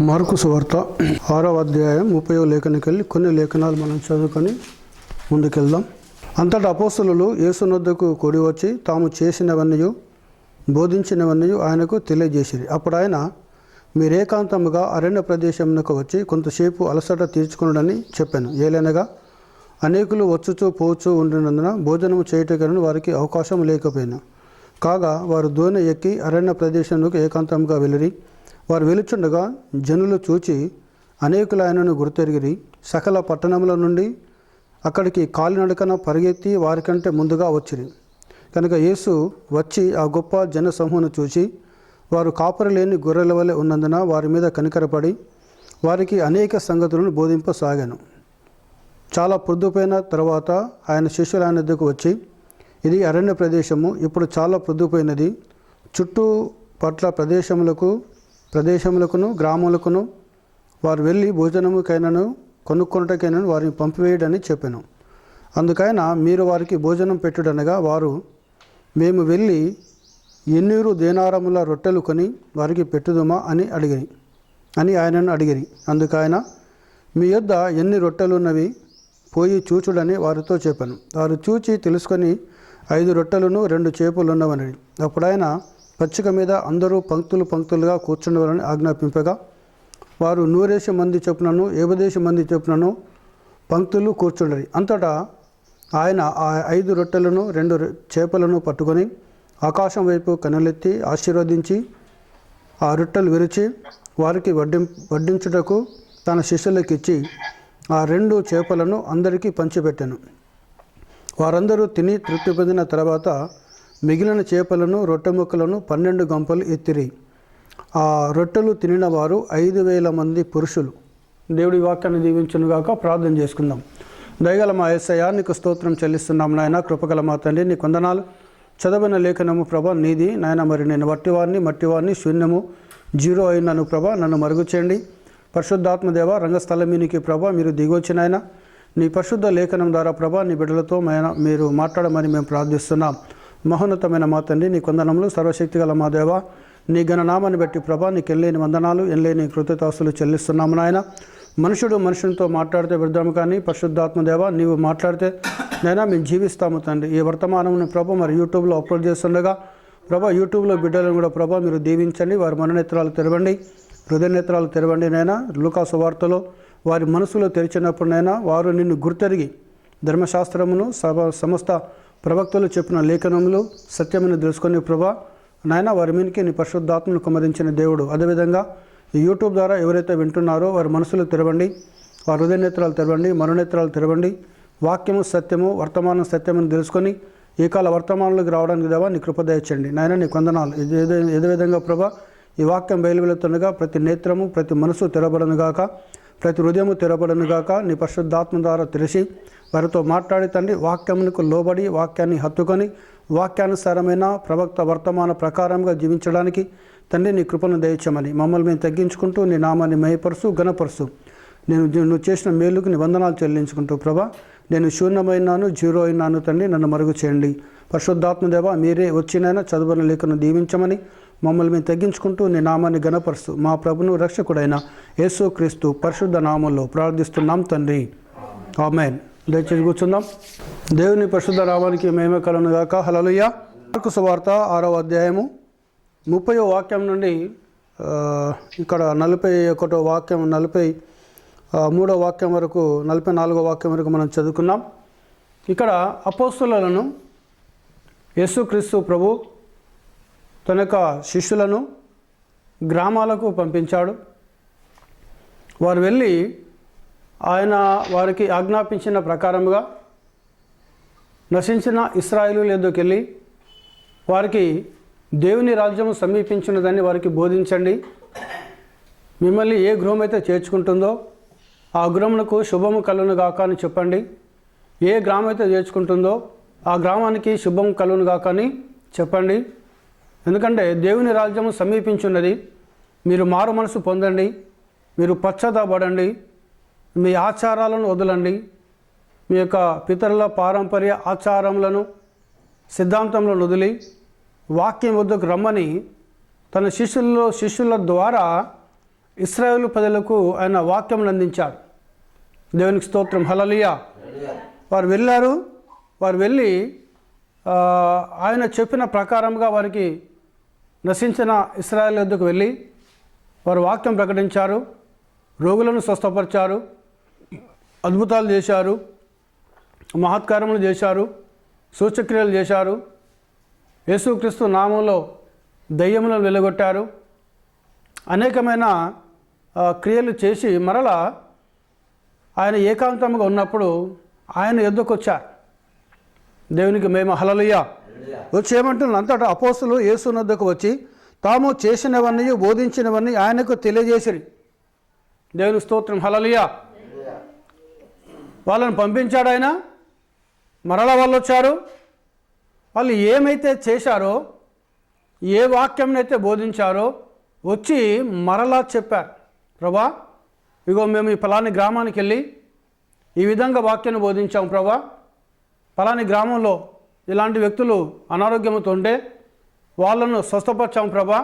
Mark సువార్త 6వ అధ్యాయం 30వ లేఖనకి వెళ్ళి కొన్ని లేఖనాలు మనం చదువుకొని ముందుకెళ్దాం. అంతటా అపోస్తలులు యేసునొద్దకు కూడి వచ్చి తాము చేసినవన్నీ బోధించినవన్నీ ఆయనకు తెలియజేసిరి. అప్పుడు ఆయన, మీరేకాంతముగా అరణ్య ప్రదేశమునకు వచ్చి కొంతసేపు అలసట తీర్చుకున్నాడని చెప్పాను. ఏలనగా అనేకులు వచ్చుచూ పోచూ ఉండినందున భోజనము చేయుటకని వారికి అవకాశం లేకపోయినా. కాగా వారు దోణి ఎక్కి అరణ్య ప్రదేశంలోకి ఏకాంతంగా వెళ్ళిరి. వారు వెలుచుండగా జనులు చూచి అనేకులు ఆయనను గుర్తెరిగిరి. సకల పట్టణముల నుండి అక్కడికి కాలినడకన పరిగెత్తి వారికంటే ముందుగా వచ్చిరి. కనుక యేసు వచ్చి ఆ గొప్ప జనసమూహను చూసి వారు కాపరి లేని గొర్రెల వలె ఉన్నందున వారి మీద కనికరపడి వారికి అనేక సంగతులను బోధింపసాగాను. చాలా పొద్దుపోయిన తర్వాత ఆయన శిష్యులు ఆయన వద్దకు వచ్చి, ఇది అరణ్య ప్రదేశము, ఇప్పుడు చాలా పొద్దుపోయినది. చుట్టూ పట్ల ప్రదేశములకును గ్రామములకును వారు వెళ్ళి భోజనముకైనను కొనుక్కొనుటకైనను వారిని పంపివేయడని చెప్పాను. అందుకైనా మీరు వారికి భోజనం పెట్టుడనగా వారు, మేము వెళ్ళి 800 దేనారముల రొట్టెలు కొని వారికి పెట్టుదుమా అని ఆయనను అడిగిరి. అందుకైన, మీ యొద్ద ఎన్ని రొట్టెలున్నవి పోయి చూచుడని వారితో చెప్పాను. వారు చూచి తెలుసుకొని 5 రొట్టెలను 2 చేపలున్నవని. అప్పుడు ఆయన పచ్చిక మీద అందరూ పంక్తులుగా కూర్చుండవాలని ఆజ్ఞాపింపగా వారు 100 మంది చొప్పునను 50 మంది చొప్పునను పంక్తులు కూర్చుండరి. అంతటా ఆయన ఆ 5 రొట్టెలను 2 చేపలను పట్టుకొని ఆకాశం వైపు కనులెత్తి ఆశీర్వదించి ఆ రొట్టెలు విరిచి వారికి వడ్డించుటకు తన శిష్యులకు ఇచ్చి ఆ 2 చేపలను అందరికీ పంచిపెట్టాను. వారందరూ తిని తృప్తి పొందిన తర్వాత మిగిలిన చేపలను రొట్టె ముక్కలను 12 గంపలు ఎత్తిరి. ఆ రొట్టెలు తినిన వారు 5,000 మంది పురుషులు. దేవుడి వాక్యాన్ని దీవించునుగాక. ప్రార్థన చేసుకుందాం. దయగల మా యేసయ్యా, నీకు స్తోత్రం చెల్లిస్తున్నాం నాయన. కృపగల మా తండ్రి, నీకు వందనాలు. చదవన లేఖనము ప్రభా నీది నాయన. మరి నేను మట్టివాడిని శూన్యము జీరో అయినాను ప్రభా, నన్ను మరుగు చేయండి. పరిశుద్ధాత్మదేవ రంగస్థలమీనికి ప్రభా మీరు దిగొచ్చినాయన. నీ పరిశుద్ధ లేఖనం ద్వారా ప్రభా నీ బిడ్డలతో మీరు మాట్లాడమని మేము ప్రార్థిస్తున్నాం. మహోన్నతమైన మా తండ్రి, నీ కొందనములు సర్వశక్తిగల మా దేవ, నీ ఘననామాన్ని బట్టి ప్రభా నీకు ఎనలేని వందనాలు, ఎనలేని కృతజ్ఞతాస్తులు చెల్లిస్తున్నాము నాయన. మనుషునితో మాట్లాడితే వ్యర్థము, కానీ పరిశుద్ధాత్మదేవ నీవు మాట్లాడితే నైనా మేము జీవిస్తాము తండ్రి. ఈ వర్తమానమును ప్రభా మరి యూట్యూబ్లో అప్లోడ్ చేస్తుండగా ప్రభా యూట్యూబ్లో బిడ్డలను కూడా ప్రభా మీరు దీవించండి. వారి మననేత్రాలు తెరవండి, హృదయనేత్రాలు తెరవండి నైనా. లూకా సువార్తలో వారి మనసులో తెరిచినప్పుడునైనా వారు నిన్ను గుర్తెరిగి ధర్మశాస్త్రమును సమస్త ప్రవక్తలు చెప్పిన లేఖనములు సత్యమని తెలుసుకొని ప్రభా నాయన వారి మీదకి నీ పరిశుద్ధాత్మను కుమ్మరించిన దేవుడు. అదేవిధంగా ఈ యూట్యూబ్ ద్వారా ఎవరైతే వింటున్నారో వారి మనసులు తెరవండి, వారి హృదయనేత్రాలు తెరవండి, మనోనేత్రాలు తెరవండి. వాక్యము సత్యము, వర్తమానం సత్యమని తెలుసుకొని ఈ కాల వర్తమానంలోకి రావడానికి దేవా నీ కృప దయచేయండి నాయన. నీ వందనాలు. ఏదో విధంగా ప్రభా ఈ వాక్యం బయలువెళుతుండగా ప్రతి నేత్రము ప్రతి మనసు తెరబడనుగాక, ప్రతి హృదయము తెరబడనుగాక. నీ పరిశుద్ధాత్మ ద్వారా తెలిసి వారితో మాట్లాడి తండ్రి వాక్యమునకు లోబడి వాక్యాన్ని హత్తుకొని వాక్యానుసారమైన ప్రవక్త వర్తమాన ప్రకారంగా జీవించడానికి తండ్రి నీ కృపను దయచేయమని మమ్మల్ని మేము తగ్గించుకుంటూ నీ నామాన్ని మహిపరుసు ఘనపరుసు. నువ్వు చేసిన మేలుకు నీ వందనాలు చెల్లించుకుంటూ ప్రభా నేను శూన్యమైనాను, జీరో అయినాను తండ్రి, నన్ను మరుగు చేయండి. పరిశుద్ధాత్మదేవ మీరే వచ్చినైనా చదువుని లేఖను దీవించమని మమ్మల్ని మేము తగ్గించుకుంటూ నీ నామాన్ని ఘనపరుస్తూ మా ప్రభును రక్షకుడైన యేసు క్రీస్తు పరిశుద్ధ నామంలో ప్రార్థిస్తున్నాం తండ్రి, ఆమేన్. దయచేసి కూర్చుందాం. దేవుని పరిశుద్ధ నామానికి మహిమ కలుగునుగాక. హల్లెలూయా. మార్కు సువార్త 6వ అధ్యాయము 30వ వాక్యం నుండి ఇక్కడ 41వ వాక్యం 43వ వాక్యం వరకు 44వ వాక్యం వరకు మనం చదువుకున్నాం. ఇక్కడ అపోస్తలులను యేసుక్రీస్తు ప్రభు తన యొక్క శిష్యులను గ్రామాలకు పంపించాడు. వారు వెళ్ళి ఆయన వారికి ఆజ్ఞాపించిన ప్రకారముగా నశించిన ఇశ్రాయేలీయుల యొద్దకు వెళ్ళి వారికి దేవుని రాజ్యము సమీపించినదని వారికి బోధించండి. మిమ్మల్ని ఏ గృహం అయితే చేర్చుకుంటుందో ఆ గృహమునకు శుభము కలుగునుగాక అని చెప్పండి. ఏ గ్రామం అయితే చేర్చుకుంటుందో ఆ గ్రామానికి శుభం కలుగునుగాక అని చెప్పండి. ఎందుకంటే దేవుని రాజ్యము సమీపించున్నది. మీరు మారు మనసు పొందండి, మీరు పశ్చాత్తాపడండి, మీ ఆచారాలను వదలండి, మీ యొక్క పితరుల పారంపర్య ఆచారములను సిద్ధాంతములను వదిలి వాక్యం వద్దకు రమ్మని తన శిష్యుల ద్వారా ఇశ్రాయేలు ప్రజలకు ఆయన వాక్యములు అందించాడు. దేవునికి స్తోత్రం, హల్లెలూయా. వారు వెళ్ళి ఆయన చెప్పిన ప్రకారంగా వారికి నశించిన ఇశ్రాయేలు వద్దకు వెళ్ళి వారు వాక్యం ప్రకటించారు, రోగులను స్వస్థపరిచారు, అద్భుతాలు చేశారు, మహత్కార్యములు చేశారు, సూచక్రియలు చేశారు, యేసుక్రీస్తు నామంలో దయ్యములను వెలుగొట్టారు, అనేకమైన క్రియలు చేసి మరలా ఆయన ఏకాంతంగా ఉన్నప్పుడు ఆయన యొద్దకు వచ్చారు. దేవునికి మేము హల్లెలూయా. వచ్చి ఏమంటున్నారు, అంతటా అపోస్తలులు యేసు వద్దకు వచ్చి తాము చేసినవన్నీ బోధించినవన్నీ ఆయనకు తెలియజేసిరి. దేవునికి స్తోత్రం, హల్లెలూయా. వాళ్ళని పంపించాడు ఆయన, మరలా వాళ్ళు వచ్చారు. వాళ్ళు ఏమైతే చేశారో, ఏ వాక్యంనైతే బోధించారో వచ్చి మరలా చెప్పారు. ప్రభా, ఇగో మేము ఈ ఫలాని గ్రామానికి వెళ్ళి ఈ విధంగా వాక్యాన్ని బోధించాం ప్రభా. ఫలాని గ్రామంలో ఇలాంటి వ్యక్తులు అనారోగ్యంతో ఉంటే వాళ్ళను స్వస్థపరిచాం ప్రభా.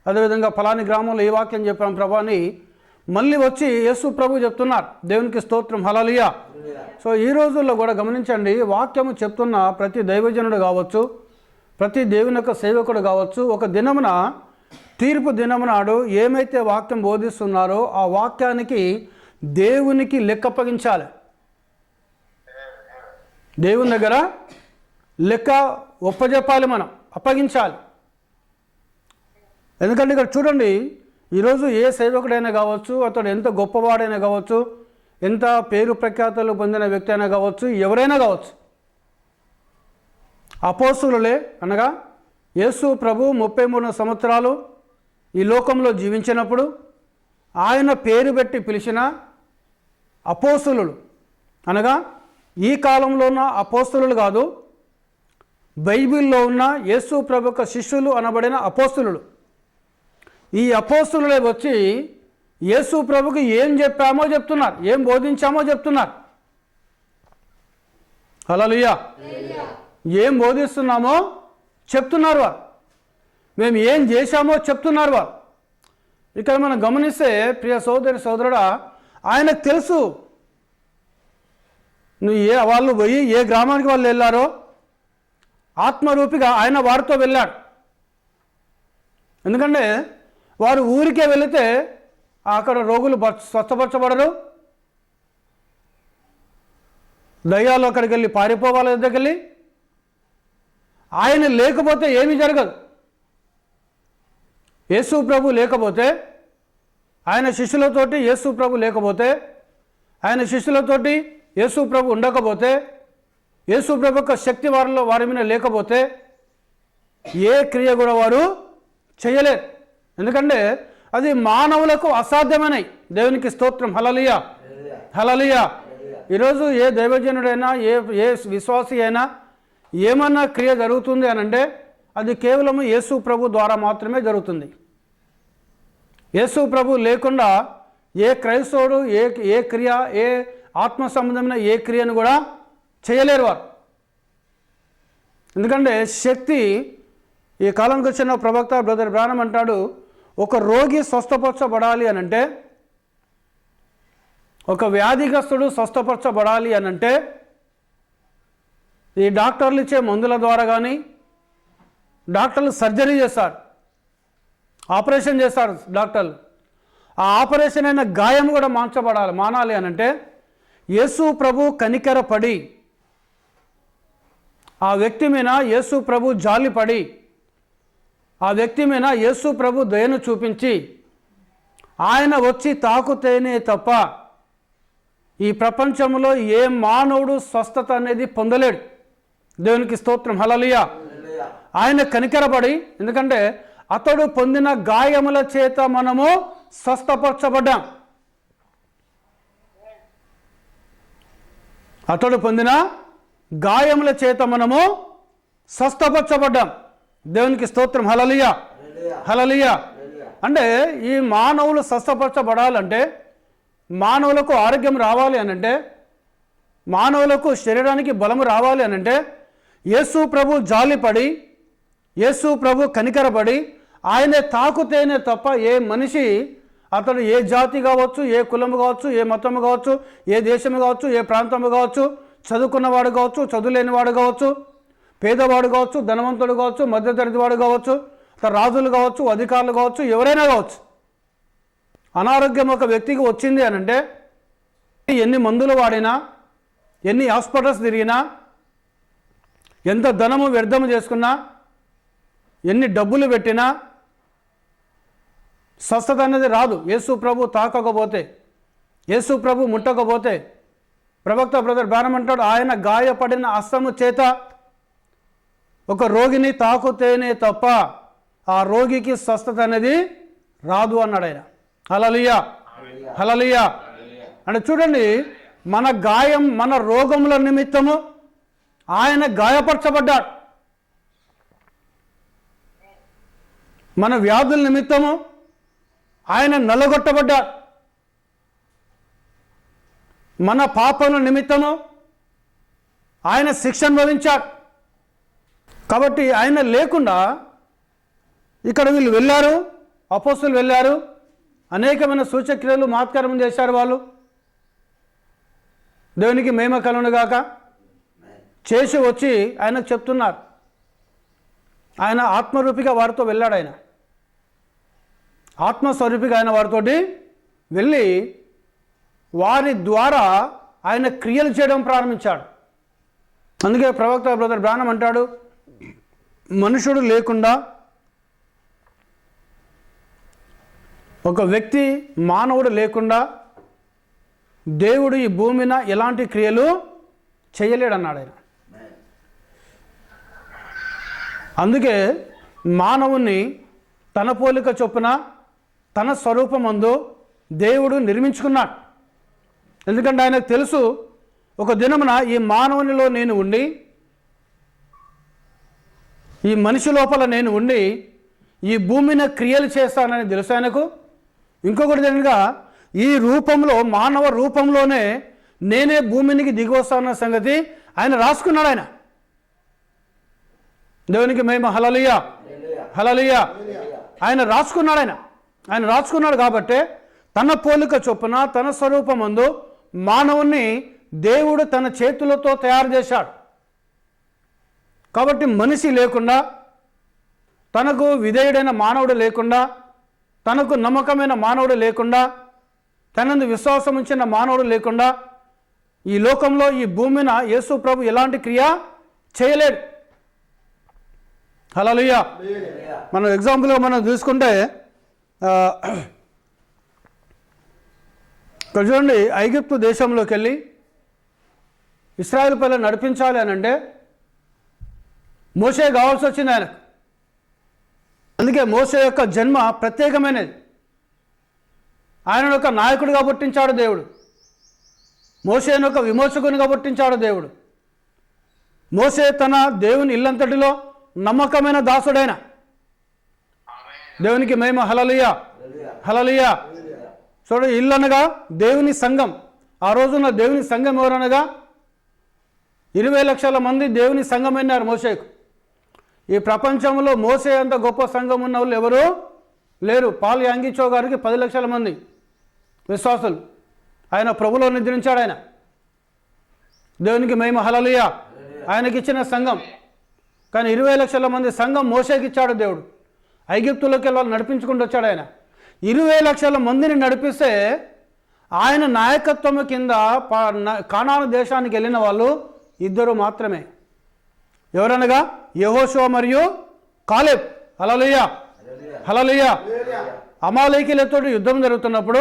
అదేవిధంగా ఫలాని గ్రామంలో ఈ వాక్యం చెప్పాం ప్రభా అని మళ్ళీ వచ్చి యేసు ప్రభు చెప్తున్నారు. దేవునికి స్తోత్రం, హల్లెలూయా. సో ఈ రోజుల్లో కూడా గమనించండి, వాక్యము చెప్తున్న ప్రతి దైవజనుడు కావచ్చు, ప్రతి దేవుని యొక్క సేవకుడు కావచ్చు, ఒక దినమున తీర్పు దినమునాడు ఏమైతే వాక్యం బోధిస్తున్నారో ఆ వాక్యానికి దేవునికి లెక్క అప్పగించాలి. దేవుని దగ్గర లెక్క ఒప్పజెప్పాలి, మనం అప్పగించాలి. ఎందుకంటే ఇక్కడ చూడండి, ఈరోజు ఏ సేవకుడైనా కావచ్చు, అతడు ఎంత గొప్పవాడైనా కావచ్చు, ఎంత పేరు ప్రఖ్యాతలు పొందిన వ్యక్తి అయినా కావచ్చు, ఎవరైనా కావచ్చు, అపోస్తలులే అనగా యేసు ప్రభు 33 సంవత్సరాలు ఈ లోకంలో జీవించినప్పుడు ఆయన పేరు పెట్టి పిలిచిన అపోస్తలులు అనగా ఈ కాలంలో ఉన్న అపోస్తలులు కాదు, బైబిల్లో ఉన్న యేసు ప్రభు యొక్క శిష్యులు అనబడిన అపోస్తలులు. ఈ అపోస్తలులే వచ్చి యేసు ప్రభుకి ఏం చెప్పామో చెప్తున్నారు, ఏం బోధించామో చెప్తున్నారు. హల్లెలూయా. ఏం బోధిస్తున్నామో చెప్తున్నారు వారు, మేము ఏం చేశామో చెప్తున్నారు వారు. ఇక్కడ మనం గమనిస్తే ప్రియ సోదరి సోదరుడా, ఆయనకు తెలుసు నువ్వు వాళ్ళు పోయి ఏ గ్రామానికి వాళ్ళు వెళ్ళారో ఆత్మరూపిగా ఆయన వారితో వెళ్ళాడు. ఎందుకంటే వారు ఊరికే వెళితే అక్కడ రోగులు స్వస్థపరచబడరు, దయ్యాలు అక్కడికి వెళ్ళి పారిపోవాలి దగ్గరికి వెళ్ళి. ఆయన లేకపోతే ఏమీ జరగదు. యేసు ప్రభు లేకపోతే, ఆయన శిష్యులతోటి యేసు ప్రభు లేకపోతే, ఆయన శిష్యులతోటి యేసు ప్రభు ఉండకపోతే, యేసు ప్రభు యొక్క శక్తి వారి మీద లేకపోతే ఏ క్రియ కూడా వారు చేయలేరు. ఎందుకంటే అది మానవులకు అసాధ్యమైనవి. దేవునికి స్తోత్రం, హల్లెలూయా, హల్లెలూయా. ఈరోజు ఏ దైవజనుడైనా ఏ విశ్వాసి అయినా ఏమన్నా క్రియ జరుగుతుంది అని అంటే అది కేవలం యేసు ప్రభు ద్వారా మాత్రమే జరుగుతుంది. యేసు ప్రభు లేకుండా ఏ క్రైస్తవుడు ఏ క్రియ, ఏ ఆత్మ సంబంధమైన ఏ క్రియను కూడా చేయలేరు వారు. ఎందుకంటే శక్తి, ఈ కాలంకి వచ్చిన ప్రవక్త బ్రదర్ బ్రానం అంటాడు, ఒక రోగి స్వస్థపరచబడాలి అని అంటే, ఒక వ్యాధిగ్రస్తుడు స్వస్థపరచబడాలి అని అంటే ఈ డాక్టర్లు ఇచ్చే మందుల ద్వారా కానీ, డాక్టర్లు సర్జరీ చేస్తారు, ఆపరేషన్ చేస్తారు డాక్టర్లు. ఆ ఆపరేషన్ అయిన గాయం కూడా మానాలి అని అంటే యేసు ప్రభు కనికరపడి, ఆ వ్యక్తి మీద యేసు ప్రభు జాలిపడి, ఆ వ్యక్తి మీద యేసు ప్రభు దయను చూపించి ఆయన వచ్చి తాకుతేనే తప్ప ఈ ప్రపంచంలో ఏ మానవుడు స్వస్థత అనేది పొందలేడు. దేవునికి స్తోత్రం, హల్లెలూయా. ఆయన కనికరపడి, ఎందుకంటే అతడు పొందిన గాయముల చేత మనము స్వస్థపరచబడ్డాం. అతడు పొందిన గాయముల చేత మనము స్వస్థపరచబడ్డాం. దేవునికి స్తోత్రం, హల్లెలూయా, హల్లెలూయా. అంటే ఈ మానవులు స్వస్థపరచబడాలంటే, మానవులకు ఆరోగ్యం రావాలి అనంటే, మానవులకు శరీరానికి బలము రావాలి అనంటే యేసు ప్రభు జాలిపడి, యేసు ప్రభు కనికరపడి ఆయనే తాకుతేనే తప్ప ఏ మనిషి అతడు ఏ జాతి కావచ్చు, ఏ కులము కావచ్చు, ఏ మతము కావచ్చు, ఏ దేశము కావచ్చు, ఏ ప్రాంతము కావచ్చు, చదువుకున్నవాడు కావచ్చు, చదువులేనివాడు కావచ్చు, పేదవాడు కావచ్చు, ధనవంతుడు కావచ్చు, మధ్యతరగతి వాడు కావచ్చు, రాజులు కావచ్చు, అధికారులు కావచ్చు, ఎవరైనా కావచ్చు. అనారోగ్యం ఒక వ్యక్తికి వచ్చింది అని అంటే ఎన్ని మందులు వాడినా, ఎన్ని హాస్పిటల్స్ తిరిగినా, ఎంత ధనము వ్యర్థము చేసుకున్నా, ఎన్ని డబ్బులు పెట్టినా స్వస్థత అనేది రాదు. యేసు ప్రభు తాకకపోతే, యేసు ప్రభు ముట్టకపోతే. ప్రవక్త బ్రదర్ బ్రానమ్ అంటాడు, ఆయన గాయపడిన హస్తము చేత ఒక రోగిని తాకుతేనే తప్ప ఆ రోగికి స్వస్థత అనేది రాదు అన్నాడు ఆయన. హల్లెలూయా, హల్లెలూయా. అంటే చూడండి, మన గాయం, మన రోగముల నిమిత్తము ఆయన గాయపరచబడ్డాడు. మన వ్యాధుల నిమిత్తము ఆయన నలగొట్టబడ్డాడు. మన పాపముల నిమిత్తము ఆయన శిక్ష అనుభవించాడు. కాబట్టి ఆయన లేకుండా ఇక్కడ వీళ్ళు వెళ్ళారు, అపోస్తులు వెళ్ళారు, అనేకమైన సూచక్రియలు మహత్కారం చేశారు. వాళ్ళు దేవునికి మహిమ కలుగును గాక చేసి వచ్చి ఆయనకు చెప్తున్నారు. ఆయన ఆత్మరూపిగా వారితో వెళ్ళాడు. ఆయన ఆత్మస్వరూపిగా ఆయన వారితోటి వెళ్ళి వారి ద్వారా ఆయన క్రియలు చేయడం ప్రారంభించాడు. అందుకే ప్రవక్త బ్రదర్ బ్రానమ్ అంటాడు, మనుషుడు లేకుండా, ఒక వ్యక్తి మానవుడు లేకుండా దేవుడు ఈ భూమి మీద ఎలాంటి క్రియలు చేయలేడన్నాడు ఆయన. అందుకే మానవుని తన పోలిక చొప్పున తన స్వరూపమందు దేవుడు నిర్మించుకున్నాడు. ఎందుకంటే ఆయనకు తెలుసు, ఒక దినమున ఈ మానవునిలో నేను ఉండి, ఈ మనిషి లోపల నేను ఉండి ఈ భూమిని క్రియలు చేస్తానని తెలుసు ఆయనకు. ఇంకొకటి తెలియగా ఈ రూపంలో, మానవ రూపంలోనే నేనే భూమినికి దిగి వస్తానన్న సంగతి ఆయన రాసుకున్నాడు. ఆయన దేవునికి మహిమ. హల్లెలూయా, హల్లెలూయా. ఆయన రాసుకున్నాడు. ఆయన రాసుకున్నాడు కాబట్టి తన పోలిక చొప్పున తన స్వరూపమందు మానవుని దేవుడు తన చేతులతో తయారు చేశాడు. కాబట్టి మనిషి లేకుండా, తనకు విధేయుడైన మానవుడు లేకుండా, తనకు నమ్మకమైన మానవుడు లేకుండా, తనందు విశ్వాసం ఉంచిన మానవుడు లేకుండా ఈ లోకంలో, ఈ భూమిన యేసు ప్రభు ఎలాంటి క్రియ చేయలేడు. హల్లెలూయా. మనం ఎగ్జాంపుల్గా మనం చూసుకుంటే ఇక్కడ చూడండి, ఐగుప్తు దేశంలోకి వెళ్ళి ఇశ్రాయేలు ప్రజలను నడిపించాలి అని అంటే మోషే కావాల్సి వచ్చింది ఆయనకు. అందుకే మోషే యొక్క జన్మ ప్రత్యేకమైనది. ఆయన ఒక నాయకుడిగా పుట్టించాడు దేవుడు. మోషేను ఒక విమోచకునిగా పుట్టించాడు దేవుడు. మోషే తన దేవుని ఇల్లంతటిలో నమ్మకమైన దాసుడైన. దేవునికి మహిమ. హల్లెలూయా, హల్లెలూయా. చూడ, ఇల్లు అనగా దేవుని సంఘం. ఆ రోజున దేవుని సంఘం ఎవరనగా 20 లక్షల మంది దేవుని సంఘం అయినారు మోషేకు. ఈ ప్రపంచంలో మోసే అంత గొప్ప సంఘం ఉన్న వాళ్ళు ఎవరు లేరు. పాల్ యాంగిచో గారికి 10 లక్షల మంది విశ్వాసులు. ఆయన ప్రభులో నిద్రించాడు. ఆయన దేవునికి మహిమ. హల్లెలూయా. ఆయనకిచ్చిన సంఘం. కానీ 20 లక్షల మంది సంఘం మోషేకి ఇచ్చాడు దేవుడు. ఐగుప్తులోకి వెళ్ళి నడిపించుకుంటూ వచ్చాడు ఆయన. 20 లక్షల మందిని నడిపిస్తే ఆయన నాయకత్వం కింద కానాను దేశానికి వెళ్ళిన వాళ్ళు 2 మాత్రమే. ఎవరనగా యెహోషువ మరియు కాలేబ్. హల్లెలూయా, హల్లెలూయా. అమాలేకీలతో యుద్ధం జరుగుతున్నప్పుడు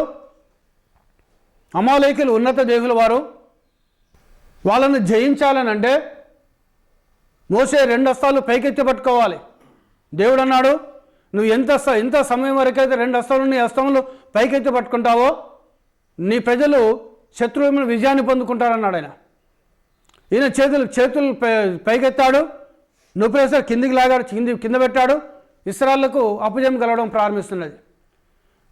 అమాలేకీలు ఉన్నత దేవుల వారు, వాళ్ళను జయించాలని అంటే మోసే 2 హస్తాలు పైకెత్తి పట్టుకోవాలి. దేవుడు అన్నాడు, నువ్వు ఎంత సమయం వరకైతే 2 హస్తాలు నీ హస్తములు పైకెత్తి పట్టుకుంటావో నీ ప్రజలు శత్రువుల విజయాన్ని పొందుకుంటారన్నాడు ఆయన. ఈయన చేతులు పైకెత్తాడు, నొప్పేసారి కిందికి లాగాడు, కింద పెట్టాడు. ఇశ్రాయేలుకు అపజయం కలగడం ప్రారంభిస్తున్నది.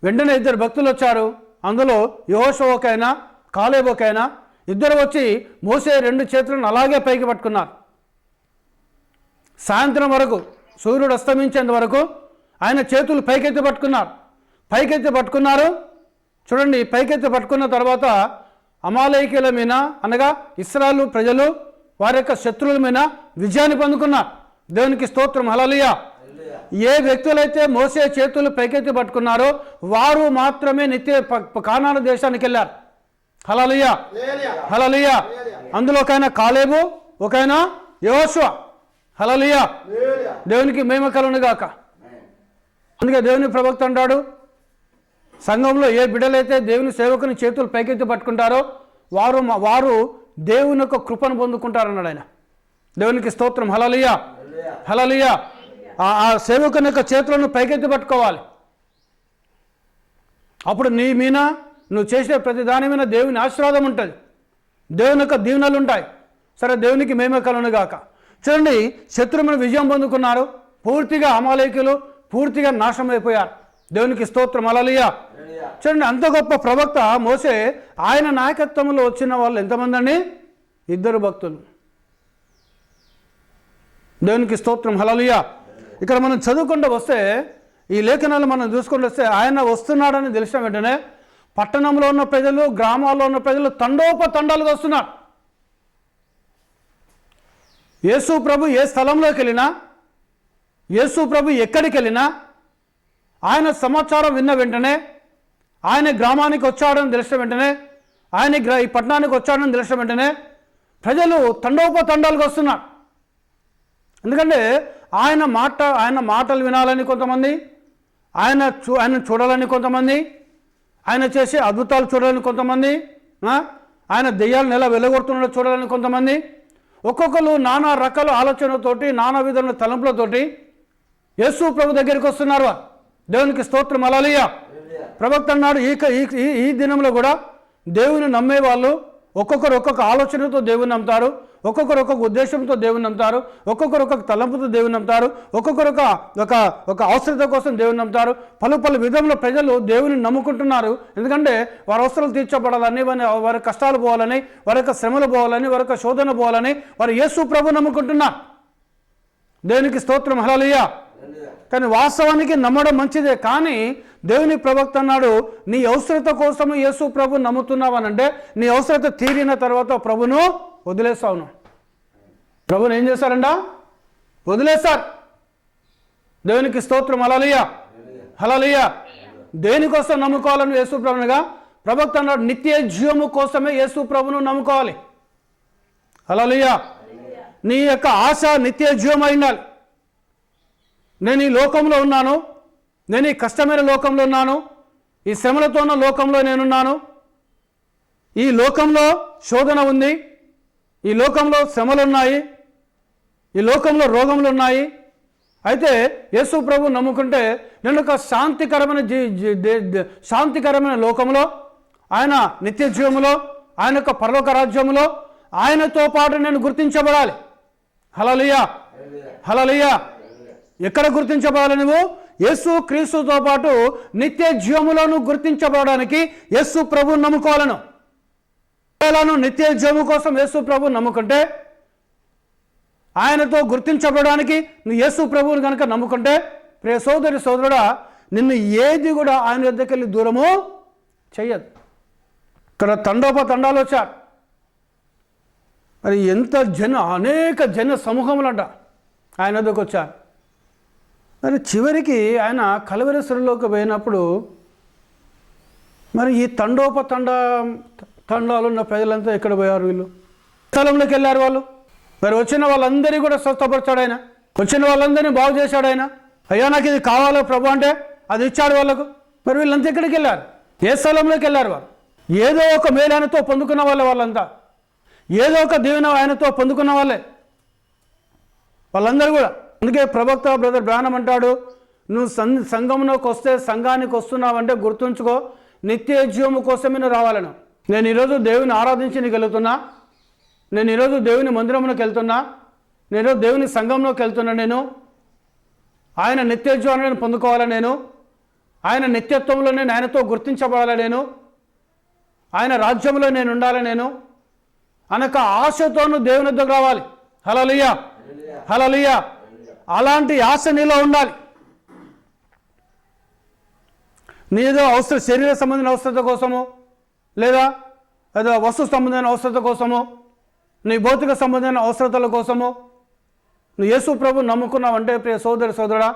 వెంటనే 2 భక్తులు వచ్చారు. అందులో యెహోషువకైనా కాలేబుకైనా 2 వచ్చి మోసే 2 చేతులను అలాగే పైకి పట్టుకున్నారు. సాయంత్రం వరకు, సూర్యుడు అస్తమించేంత వరకు ఆయన చేతులు పైకెత్తి పట్టుకున్నారు. పైకెత్తి పట్టుకున్నారు. చూడండి, పైకెత్తి పట్టుకున్న తర్వాత అమాలేకీయుల మీద అనగా ఇశ్రాయేలు ప్రజలు వారి యొక్క శత్రువుల మీద విజయాన్ని పొందుకున్నారు. దేవునికి స్తోత్రం. హల్లెలూయా. ఏ వ్యక్తులైతే మోసే చేతులు పైకెత్తి పట్టుకున్నారో వారు మాత్రమే నిత్య కానాను దేశానికి వెళ్ళారు. హల్లెలూయా, హల్లెలూయా. అందులో ఒకైనా కాలేబు, ఒకైనా యెహోషువ. హల్లెలూయా. దేవునికి మహిమ కలుగును గాక. అందుకే దేవుని ప్రవక్త అంటాడు, సంఘంలో ఏ బిడ్డలైతే దేవుని సేవకుని చేతులు పైకెత్తి పట్టుకుంటారో వారు దేవుని యొక్క కృపను పొందుకుంటారన్నాడు ఆయన. దేవునికి స్తోత్రం. హల్లెలూయా, హల్లెలూయా. ఆ సేవకుని యొక్క చేతులను పైకెత్తి పట్టుకోవాలి. అప్పుడు నీ మీద నువ్వు చేసే ప్రతి దాని మీద దేవుని ఆశీర్వాదం ఉంటుంది, దేవుని యొక్క దీవెనలు ఉంటాయి. సరే, దేవునికి మహిమ కలుగును గాక. చూడండి, శత్రువులను విజయం పొందుకున్నారు. పూర్తిగా అమాలేకీయులు పూర్తిగా నాశనం అయిపోయారు. దేవునికి స్తోత్రం. హల్లెలూయా. చూడండి, అంత గొప్ప ప్రవక్త మోసే, ఆయన నాయకత్వంలో వచ్చిన వాళ్ళు ఎంతమంది అండి? 2 భక్తులు. దేవునికి స్తోత్రం. హల్లెలూయా. ఇక్కడ మనం చదువుకుంటూ వస్తే, ఈ లేఖనాలు మనం చూసుకుంటూ వస్తే, ఆయన వస్తున్నాడని తెలిసిన వెంటనే పట్టణంలో ఉన్న ప్రజలు, గ్రామాల్లో ఉన్న ప్రజలు తండోపతండాలుగా వస్తున్నారు. యేసు ప్రభు ఏ స్థలంలోకి వెళ్ళినా, యేసు ప్రభు ఎక్కడికి వెళ్ళినా, ఆయన సమాచారం విన్న వెంటనే, ఆయన గ్రామానికి వచ్చాడని తెలిసిన వెంటనే, ఆయన ఈ పట్టణానికి వచ్చాడని తెలిసిన వెంటనే ప్రజలు తండోపతండాలుగా వస్తున్నారు. ఎందుకంటే ఆయన మాటలు వినాలని కొంతమంది, ఆయన చూడాలని కొంతమంది, ఆయన చేసే అద్భుతాలు చూడాలని కొంతమంది, ఆయన దెయ్యాలను ఎలా వెలగొడుతున్నాడో చూడాలని కొంతమంది, ఒక్కొక్కరు నానా రకాల ఆలోచనలతోటి, నానా విధమైన తలంపులతోటి యేసు ప్రభు దగ్గరికి వస్తున్నారు. దేవునికి స్తోత్రం. హల్లెలూయా. ప్రవక్త అన్నాడు, ఈ దినంలో కూడా దేవుని నమ్మే వాళ్ళు ఒక్కొక్కరు ఒక్కొక్క ఆలోచనతో దేవుని నమ్ముతారు, ఒక్కొక్కరు ఒక్కొక్క ఉద్దేశంతో దేవుని నమ్ముతారు, ఒక్కొక్కరు ఒక్కొక్క తలంపుతో దేవుని నమ్ముతారు, ఒక్కొక్కరు ఒక అవసరత కోసం దేవుని నమ్ముతారు. పలు విధంలో ప్రజలు దేవుని నమ్ముకుంటున్నారు. ఎందుకంటే వారి అవసరాలు తీర్చబడాలని, వారి కష్టాలు పోవాలని, వారి యొక్క శ్రమలు పోవాలని, వారి యొక్క శోధన పోవాలని వారు యేసు ప్రభు నమ్ముకుంటున్నారు. దేవునికి స్తోత్రం. హల్లెలూయా. కానీ వాస్తవానికి నమ్మడం మంచిదే. కానీ దేవుని ప్రవక్త అన్నాడు, నీ అవసరత కోసం యేసు ప్రభు నమ్ముతున్నావనంటే నీ అవసరత తీరిన తర్వాత ప్రభును వదిలేస్తావును. ప్రభుని ఏం చేశారంట? వదిలేస్తారు. దేవునికి స్తోత్రం. హల్లెలూయా, హల్లెలూయా. దేనికోసం నమ్ముకోవాలని యేసు ప్రభునిగా ప్రవక్త అన్నాడు, నిత్య జీవము కోసమే యేసు ప్రభును నమ్ముకోవాలి. హల్లెలూయా. నీ యొక్క ఆశ నిత్య జీవం అయి ఉండాలి. నేను ఈ లోకంలో ఉన్నాను, నేను ఈ కష్టమైన లోకంలో ఉన్నాను, ఈ శ్రమలతో ఉన్న లోకంలో నేనున్నాను, ఈ లోకంలో శోధన ఉంది, ఈ లోకంలో శ్రమలు ఉన్నాయి, ఈ లోకంలో రోగములు ఉన్నాయి. అయితే యేసు ప్రభు నమ్ముకుంటే నేను ఒక శాంతికరమైన లోకంలో, ఆయన నిత్య జీవములో, ఆయన యొక్క పరలోక రాజ్యములో ఆయనతో పాటు నేను గుర్తించబడాలి. హల్లెలూయా, హల్లెలూయా. ఎక్కడ గుర్తించబడాలి? నువ్వు యేసు క్రీస్తుతో పాటు నిత్య జీవములను గుర్తించబడడానికి యేసు ప్రభువును నమ్ముకోవాలను. నిత్య జీవము కోసం యేసు ప్రభువును నమ్ముకుంటే, ఆయనతో గుర్తించబడడానికి నువ్వు యేసు ప్రభువును కనుక నమ్ముకుంటే, ప్రియ సోదరి సోదరుడా, నిన్ను ఏది కూడా ఆయన వద్దకు వెళ్ళి దూరము చెయ్యదు. ఇక్కడ తండాలు వచ్చారు. మరి ఎంత అనేక జన సమూహములంట ఆయన వద్దకు వచ్చారు. మరి చివరికి ఆయన కలవరేశ్వరంలోకి పోయినప్పుడు మరి ఈ తండాలు ఉన్న ప్రజలంతా ఎక్కడ పోయారు? వీళ్ళు స్థలంలోకి వెళ్ళారు. వాళ్ళు మరి వచ్చిన వాళ్ళందరినీ కూడా స్వస్థపరిచాడు ఆయన, వచ్చిన వాళ్ళందరినీ బాగు చేశాడు ఆయన. అయ్యా నాకు ఇది కావాలో ప్రభు అంటే అది ఇచ్చాడు వాళ్ళకు. మరి వీళ్ళంతా ఎక్కడికి వెళ్ళారు? ఏ స్థలంలోకి వెళ్ళారు? వాళ్ళు ఏదో ఒక మేలు ఆయనతో పొందుకున్న వాళ్ళే. వాళ్ళంతా ఏదో ఒక దీవెన ఆయనతో పొందుకున్న వాళ్ళే వాళ్ళందరూ కూడా. అందుకే ప్రవక్త బ్రదర్ బ్రాహ్మణం అంటాడు, నువ్వు సంఘంలోకి వస్తే, సంఘానికి వస్తున్నావంటే గుర్తుంచుకో, నిత్య జీవము కోసమే నువ్వు రావాలను. నేను ఈరోజు దేవుని ఆరాధించడానికి వెళ్తున్నా, నేను ఈరోజు దేవుని మందిరంలోకి వెళ్తున్నా, నేను దేవుని సంఘంలోకి వెళ్తున్నా, నేను ఆయన నిత్య జీవాన్ని నేను పొందుకోవాలా, నేను ఆయన నిత్యత్వంలో నేను ఆయనతో గుర్తించబడాలా, నేను ఆయన రాజ్యంలో నేను ఉండాలి, నేను అనక ఆశతోనూ దేవుని వద్దకు రావాలి. హల్లెలూయా, హల్లెలూయా. అలాంటి ఆశ నీలో ఉండాలి. నీ ఏదో శరీర సంబంధించిన అవసరత కోసమో, లేదా ఏదో వస్తు సంబంధమైన అవసరత కోసమో, నీ భౌతిక సంబంధమైన అవసరతల కోసమో నువ్వు యేసు ప్రభు నమ్ముకున్నావంటే ప్రియ సోదరుడా,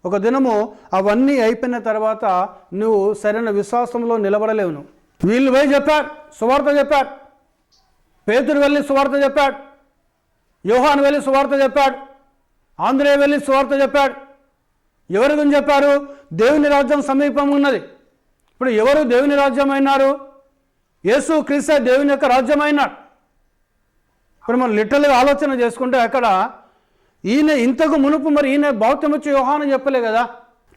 ఒక దినము అవన్నీ అయిపోయిన తర్వాత నువ్వు సరైన విశ్వాసంలో నిలబడలేవు. నువ్వు వీళ్ళు పోయి చెప్పారు, సువార్త చెప్పారు. పేతురు వెళ్ళి సువార్త చెప్పాడు, యోహాను వెళ్ళి సువార్త చెప్పాడు, ఆంధ్రేయ వెళ్ళి సువార్త చెప్పాడు. ఎవరి గురించి చెప్పారు? దేవుని రాజ్యం సమీపం ఉన్నది. ఇప్పుడు ఎవరు దేవుని రాజ్యం అయినారు? యేసు క్రీస్తు దేవుని యొక్క రాజ్యం అయినాడు. ఇప్పుడు మనం లిటరల్గా ఆలోచన చేసుకుంటే అక్కడ ఈయన ఇంతకు మునుపు మరి ఈయన బాప్తిస్మమిచ్చే యోహాను చెప్పలే కదా,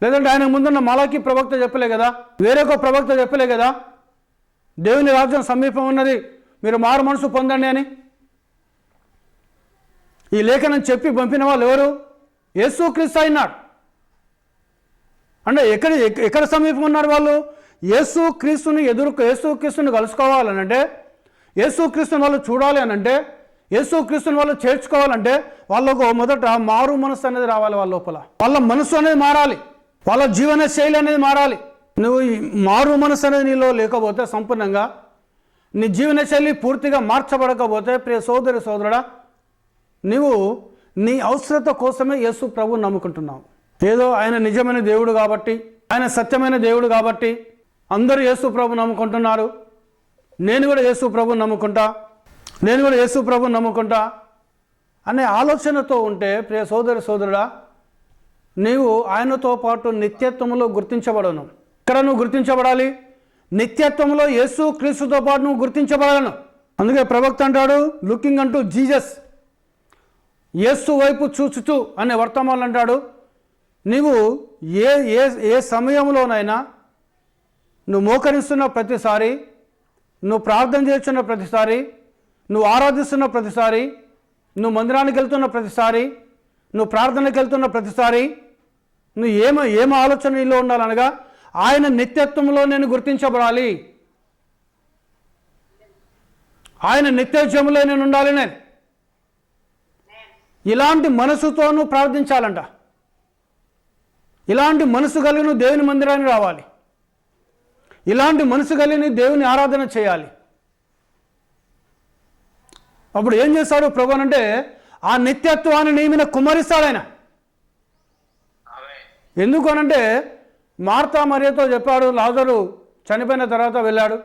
లేదంటే ఆయన ముందున్న మలాకి ప్రవక్త చెప్పలే కదా, వేరొక ప్రవక్త చెప్పలే కదా దేవుని రాజ్యం సమీపం ఉన్నది, మీరు మారు మనసు పొందండి అని. ఈ లేఖనం చెప్పి పంపిన వాళ్ళు ఎవరు? యేసు క్రీస్తు అయినాడు. అంటే ఎక్కడ సమీపం ఉన్నారు వాళ్ళు? యేసు క్రీస్తుని కలుసుకోవాలనంటే, యేసు క్రీస్తుని వాళ్ళు చూడాలి అనంటే, యేసు క్రీస్తుని వాళ్ళు చేర్చుకోవాలంటే వాళ్ళకు మొదట మారు మనసు అనేది రావాలి. వాళ్ళ లోపల వాళ్ళ మనసు అనేది మారాలి, వాళ్ళ జీవన శైలి అనేది మారాలి. నువ్వు మారు మనసు అనేది నీలో లేకపోతే, సంపూర్ణంగా నీ జీవన శైలి పూర్తిగా మార్చబడకపోతే ప్రియ సోదరుడా, నువ్వు నీ అవసరత కోసమే యేసు ప్రభువుని నమ్ముకుంటున్నావు. ఏదో ఆయన నిజమైన దేవుడు కాబట్టి, ఆయన సత్యమైన దేవుడు కాబట్టి అందరూ యేసు ప్రభువుని నమ్ముకుంటున్నారు, నేను కూడా యేసు ప్రభువుని నమ్ముకుంటా అనే ఆలోచనతో ఉంటే ప్రియ సోదరుడా, నీవు ఆయనతో పాటు నిత్యత్వంలో గుర్తించబడను. ఇక్కడ నువ్వు గుర్తించబడాలి, నిత్యత్వంలో యేసు క్రీస్తుతో పాటు నువ్వు గుర్తించబడను. అందుకే ప్రవక్త అంటాడు, లుకింగ్ అంటూ జీసస్, యేసు వైపు చూచుచు అనే వర్తమానం అంటాడు. నీవు ఏ సమయంలోనైనా నువ్వు మోకరిస్తున్న ప్రతిసారి, నువ్వు ప్రార్థన చేస్తున్న ప్రతిసారి, నువ్వు ఆరాధిస్తున్న ప్రతిసారి, నువ్వు మందిరానికి వెళ్తున్న ప్రతిసారి, నువ్వు ప్రార్థనకి వెళ్తున్న ప్రతిసారి నువ్వు ఏమ ఆలోచన నీలో ఉండాలనగా ఆయన నిత్యత్వంలో నేను గుర్తించబడాలి, ఆయన నిత్యత్వంలో నేను ఉండాలి. నేను ఇలాంటి మనసుతో నువ్వు ప్రార్థించాలంట. ఇలాంటి మనసు కలిగి నువ్వు దేవుని మందిరానికి రావాలి, ఇలాంటి మనసు కలిగి దేవుని ఆరాధన చేయాలి. అప్పుడు ఏం చేస్తాడు ప్రభు అంటే ఆ నిత్యత్వాన్ని నీ మీద కుమ్మరిస్తాడు ఆయన. ఎందుకు అనంటే మార్తా మరియతో చెప్పాడు, లాజరు చనిపోయిన తర్వాత వెళ్ళాడు.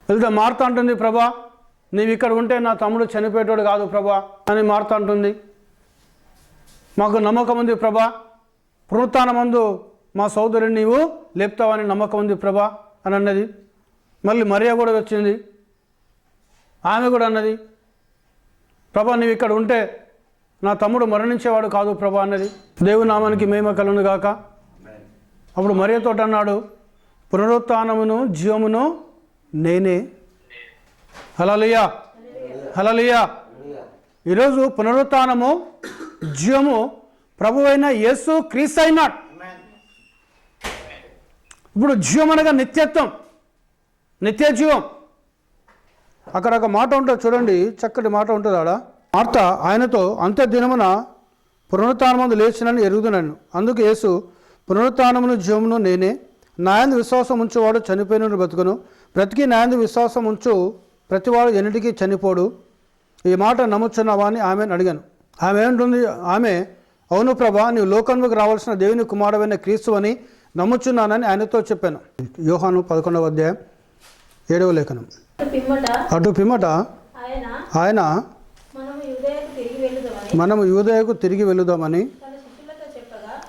వెళ్తే మార్తా అంటుంది, ప్రభా నీవు ఇక్కడ ఉంటే నా తమ్ముడు చనిపోయేటోడు కాదు ప్రభా అని మార్తా అంటుంది. మాకు నమ్మకం ఉంది ప్రభా, పునరుత్థానమందు మా సోదరుని నీవు లేపుతావని నమ్మకం ఉంది ప్రభా అని అన్నది. మళ్ళీ మరియా కూడా వచ్చింది, ఆమె కూడా అన్నది, ప్రభా నీవు ఇక్కడ ఉంటే నా తమ్ముడు మరణించేవాడు కాదు ప్రభా అన్నది. దేవుని నామానికి మహిమ కలుగును గాక. అప్పుడు మరియతో అన్నాడు, పునరుత్థానమును జీవమును నేనే. హల్లెలూయా, హల్లెలూయా. ఈరోజు పునరుత్థానము జీవము ప్రభువైన యేసు క్రీస్తు అయినాడు. ఇప్పుడు జీవం అనగా నిత్యత్వం, నిత్య జీవం. అక్కడ ఒక మాట ఉంటుంది చూడండి, చక్కటి మాట ఉంటుంది ఆడ. మార్త ఆయనతో అంత్య దినమున పునరుత్థానమందు లేచినని ఎరుగుదునను. అందుకు యేసు, పునరుత్థానమును జీవమును నేనే. నాయందు విశ్వాసం ఉంచువాడు చనిపోయిన బ్రతుకును, బ్రతికి నాయందు విశ్వాసం ఉంచు ప్రతివాడు ఎన్నిటికీ చనిపోడు. ఈ మాట నమ్ముచున్నావా అని ఆమెను అడిగాను. ఆమె ఏమంటుంది? ఆమె అవును ప్రభా, నీవు లోకంలోకి రావాల్సిన దేవుని కుమారుడైన క్రీస్తు అని నమ్ముచున్నానని ఆయనతో చెప్పాను. యోహాను 11వ అధ్యాయం 7వ లేఖనం. అటు పిమ్మట ఆయన మనము యూదయకు తిరిగి వెళుదామని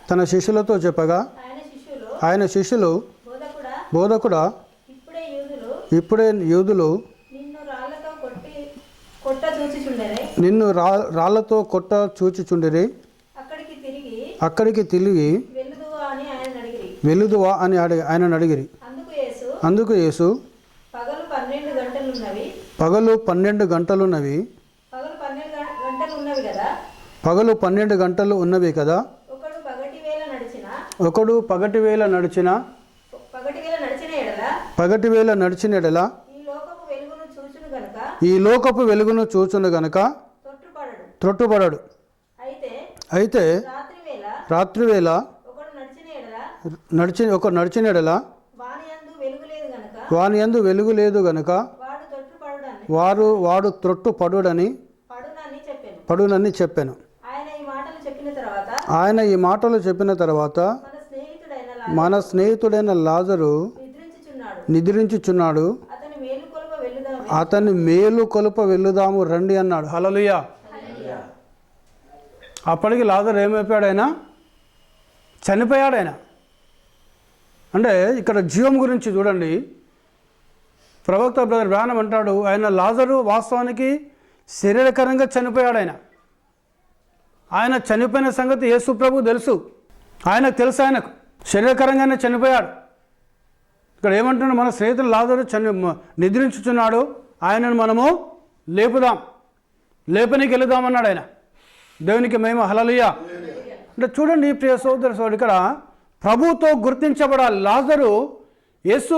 తన శిష్యులతో చెప్పగా ఆయన శిష్యులు, బోధకుడా ఇప్పుడే యూదులు నిన్ను రాళ్లతో కొట్ట చూచిచుండిరి, అక్కడికి తిరిగి వెలుదువా అని ఆయనను అడిగిరి. అందుకు యేసు, పగలు 12 గంటలున్నవి, పగలు 12 గంటలు ఉన్నవి కదా. ఒకడు పగటి వేళ నడిచిన ఎడల ఈ లోకపు వెలుగును చూచును గనుక త్రొట్టుపడడు. అయితే రాత్రివేళ ఒకడు నడిచిన ఎడల వాని యందు వెలుగు లేదు గనుక వాడు త్రొట్టుపడుడని పడునని చెప్పాను. ఆయన ఈ మాటలు చెప్పిన తర్వాత మన స్నేహితుడైన లాజరు నిద్రించుచున్నాడు, అతని మేలు కొలుప వెళ్ళుదాము రండి అన్నాడు. హల్లెలూయా. అప్పటికి లాజరు ఏమైపోయాడు? ఆయన చనిపోయాడు. ఆయన అంటే ఇక్కడ జీవం గురించి చూడండి. ప్రవక్త బ్రదర్ బ్రానమ్ అంటాడు, ఆయన లాజరు వాస్తవానికి శరీరకరంగా చనిపోయాడు. ఆయన చనిపోయిన సంగతి యేసు ప్రభు తెలుసు, ఆయనకు తెలుసు, ఆయనకు శరీరకరంగానే చనిపోయాడు. ఇక్కడ ఏమంటున్నాడు? మన స్నేహితులు లాజరు నిద్రించుచున్నాడు, ఆయనను మనము లేపుదాం, లేపనికి వెళుదామన్నాడు ఆయన. దేవునికి మేము హల్లెలూయా. అంటే చూడండి ప్రియ సోదర సోదరుడు, ఇక్కడ ప్రభుతో గుర్తించబడాలి. లాజరు యేసు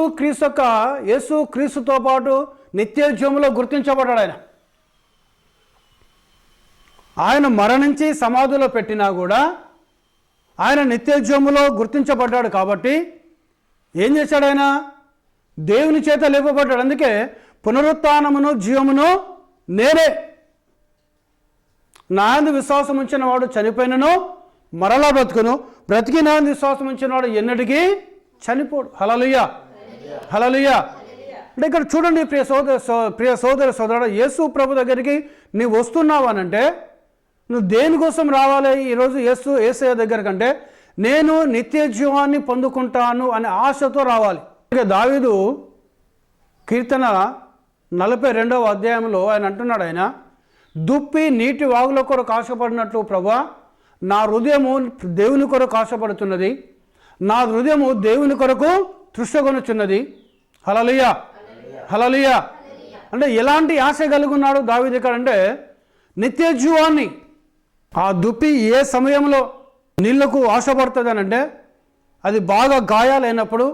క్రీస్తుతో పాటు నిత్య జీవములో గుర్తించబడ్డాడు. ఆయన మరణించి సమాధిలో పెట్టినా కూడా ఆయన నిత్య జీవములో గుర్తించబడ్డాడు. కాబట్టి ఏం చేశాడు? ఆయన దేవుని చేత లేపబడ్డాడు. అందుకే పునరుత్థానమును జీవమును నేనే, నా యందు విశ్వాసం ఉంచిన వాడు చనిపోయినను మరలా బ్రతుకును, బ్రతికి నా యందు విశ్వాసం ఉంచిన వాడు ఎన్నటికీ చనిపోడు. హల్లెలూయా, హల్లెలూయా. అంటే ఇక్కడ చూడండి ప్రియ సోదరుడు, యేసు ప్రభు దగ్గరికి నీవు వస్తున్నావు అనంటే నువ్వు దేనికోసం రావాలి? ఈరోజు యేసయ్య దగ్గర కంటే నేను నిత్య జీవాన్ని పొందుకుంటాను అనే ఆశతో రావాలి. దావీదు కీర్తన 42వ అధ్యాయంలో ఆయన అంటున్నాడు, ఆయన దుప్పి నీటి వాగుల కొరకు ఆశపడినట్లు ప్రభువా నా హృదయము దేవుని కొరకు ఆశపడుతున్నది, నా హృదయము దేవుని కొరకు తృష్ణగొనుచున్నది. హల్లెలూయా, హల్లెలూయా. అంటే ఎలాంటి ఆశ కలిగి ఉన్నాడు దావీదు ఇక్కడ అంటే నిత్య జీవాన్ని. ఆ దుప్పి ఏ సమయంలో నీళ్లకు ఆశపడుతుంది అని అంటే అది బాగా గాయాలైనప్పుడు,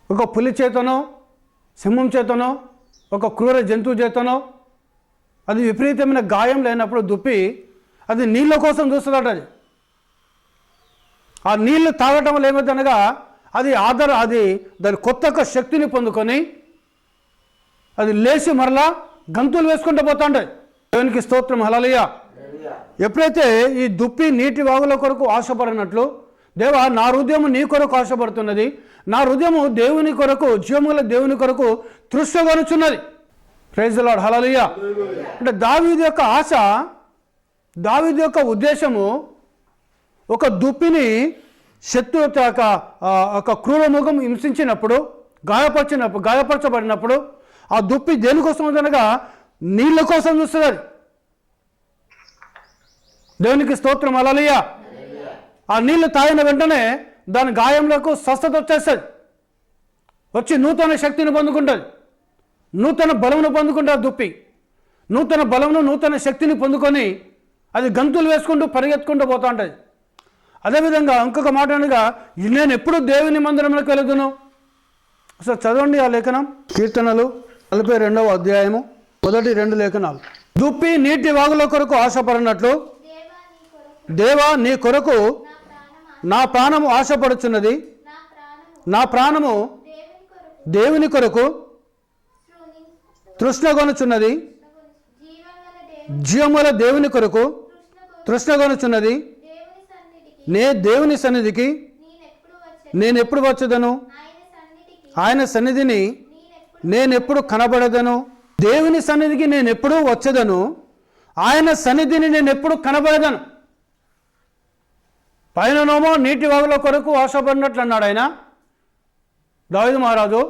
ఒక పులి చేతనో సింహం చేతనో ఒక క్రూర జంతువు చేతనో అది విపరీతమైన గాయం లేనప్పుడు దుప్పి అది నీళ్ళ కోసం చూస్తుందట. అది ఆ నీళ్లు తాగటం వల్ల ఏమవుతుందనగా అది దాని కొత్త శక్తిని పొందుకొని అది లేచి మరలా గంతులు వేసుకుంటూ పోతా ఉంటుంది. దేవునికి స్తోత్రం, హల్లెలూయా. ఎప్పుడైతే ఈ దుప్పి నీటి వాగుల కొరకు ఆశపడినట్లు, దేవా నా హృదయము నీ కొరకు ఆశపడుతున్నది, నా హృదయము దేవుని కొరకు, జీవముల దేవుని కొరకు తృష్ణగొనుచున్నది. ప్రైజ్ ది లార్డ్, హల్లెలూయా. అంటే దావీదు యొక్క ఆశ, దావీదు యొక్క ఉద్దేశము ఒక దుప్పిని శత్రు ఒక క్రూర మృగం హింసించినప్పుడు, గాయపరచబడినప్పుడు ఆ దుప్పి దేనికోసం ఉందనగా నీళ్ళ కోసం చూస్తుంది. దేవునికి స్తోత్రం, హల్లెలూయా. ఆ నీళ్లు తాగిన వెంటనే దాని గాయంలోకి స్వస్థత వచ్చేస్తుంది, వచ్చి నూతన శక్తిని పొందుకుంటుంది, నూతన బలమును పొందుకుంటుంది. దుప్పి నూతన బలమును, నూతన శక్తిని పొందుకొని అది గంతులు వేసుకుంటూ పరిగెత్తుకుంటూ పోతూ ఉంటుంది. అదేవిధంగా ఇంకొక మాట అనగా నేను ఎప్పుడు దేవుని మందిరంలోకి వెళుదును. అసలు చదవండి ఆ లేఖనం, కీర్తనలు 42వ అధ్యాయము మొదటి 2 లేఖనాలు. దుప్పి నీటి వాగుల కొరకు ఆశపడినట్లు దేవా నీ కొరకు నా ప్రాణము ఆశపడుచున్నది, నా ప్రాణము దేవుని కొరకు తృష్ణగొనుచున్నది, జీవముల దేవుని కొరకు తృష్ణగొనుచున్నది. దేవుని సన్నిధికి నేనెప్పుడు వచ్చేదను, ఆయన సన్నిధిని నేనెప్పుడు కనబడదను. దేవుని సన్నిధికి నేనెప్పుడు వచ్చేదను, ఆయన సన్నిధిని నేనెప్పుడు కనబడదను. పైననోమో నీటి వాగుల కొరకు ఆశపడినట్లు అన్నాడు ఆయన దావీదు మహారాజు.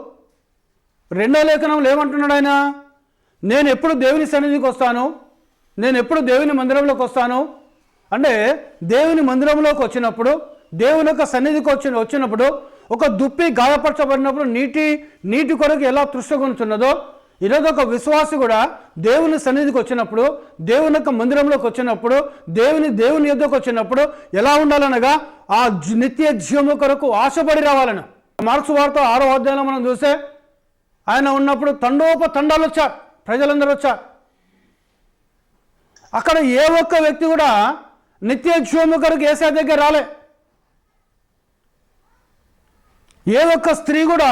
2వ లేఖనంలో ఏమంటున్నాడు ఆయన? నేను ఎప్పుడు దేవుని సన్నిధికి వస్తాను, నేను ఎప్పుడు దేవుని మందిరంలోకి వస్తాను అంటే దేవుని మందిరంలోకి వచ్చినప్పుడు, దేవుని యొక్క సన్నిధికి వచ్చినప్పుడు ఒక దుప్పి గాయపరచబడినప్పుడు నీటి కొరకు ఎలా తృష్ణగొనుచున్నదో, ఈరోజు ఒక విశ్వాసి కూడా దేవుని సన్నిధికి వచ్చినప్పుడు, దేవుని యొక్క మందిరంలోకి వచ్చినప్పుడు, దేవుని యొద్దకు వచ్చినప్పుడు ఎలా ఉండాలనగా ఆ నిత్య జీవము కొరకు ఆశపడి రావాలని. మార్క్స్ వార్త 6వ అధ్యాయంలో మనం చూస్తే ఆయన ఉన్నప్పుడు తండోపతండాలు వచ్చారు, ప్రజలందరూ వచ్చారు. అక్కడ ఏ ఒక్క వ్యక్తి కూడా నిత్య జీవము కొరకు యేసయ్య దగ్గర రాలే. ఏ ఒక్క స్త్రీ కూడా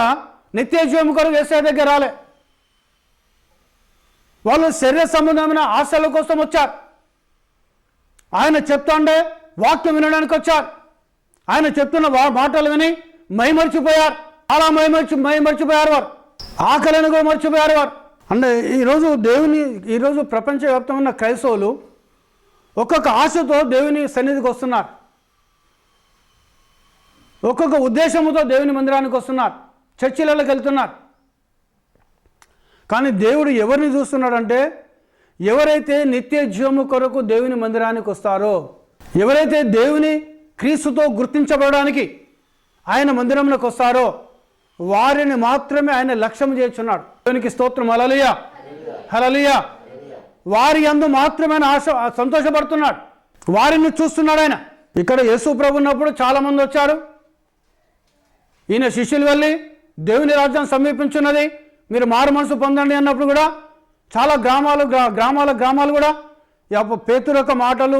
నిత్య జీవం కొరకు యేసయ్య దగ్గర రాలే. వాళ్ళు శరీర సంబంధమైన ఆశల కోసం వచ్చారు. ఆయన చెప్తుండే వాక్యం వినడానికి వచ్చారు. ఆయన చెప్తున్న మాటలు విని మైమర్చిపోయారు. అలా మైమర్చిపోయారు వారు. ఆకలిని కూడా మర్చిపోయారు వారు. అంటే ఈరోజు ప్రపంచవ్యాప్తంగా ఉన్న క్రైస్తవులు ఒక్కొక్క ఆశతో దేవుని సన్నిధికి వస్తున్నారు. ఒక్కొక్క ఉద్దేశంతో దేవుని మందిరానికి వస్తున్నారు. చర్చిలలోకి వెళ్తున్నారు. కానీ దేవుడు ఎవరిని చూస్తున్నాడంటే, ఎవరైతే నిత్య జీవము కొరకు దేవుని మందిరానికి వస్తారో, ఎవరైతే దేవుని క్రీస్తుతో గుర్తించబడడానికి ఆయన మందిరంలోకి వస్తారో వారిని మాత్రమే ఆయన లక్ష్యం చేస్తున్నాడు. దేవునికి స్తోత్రం. హల్లెలూయా, హల్లెలూయా. వారి యందు మాత్రమే సంతోషపడుతున్నాడు. వారిని చూస్తున్నాడు ఆయన. ఇక్కడ యేసు ప్రభు ఉన్నప్పుడు చాలామంది వచ్చారు. ఈయన శిష్యులు వెళ్ళి దేవుని రాజ్యం సమీపించున్నది, మీరు మారు మనసు పొందండి అన్నప్పుడు కూడా చాలా గ్రామాలు కూడా పేతురు యొక్క మాటలు,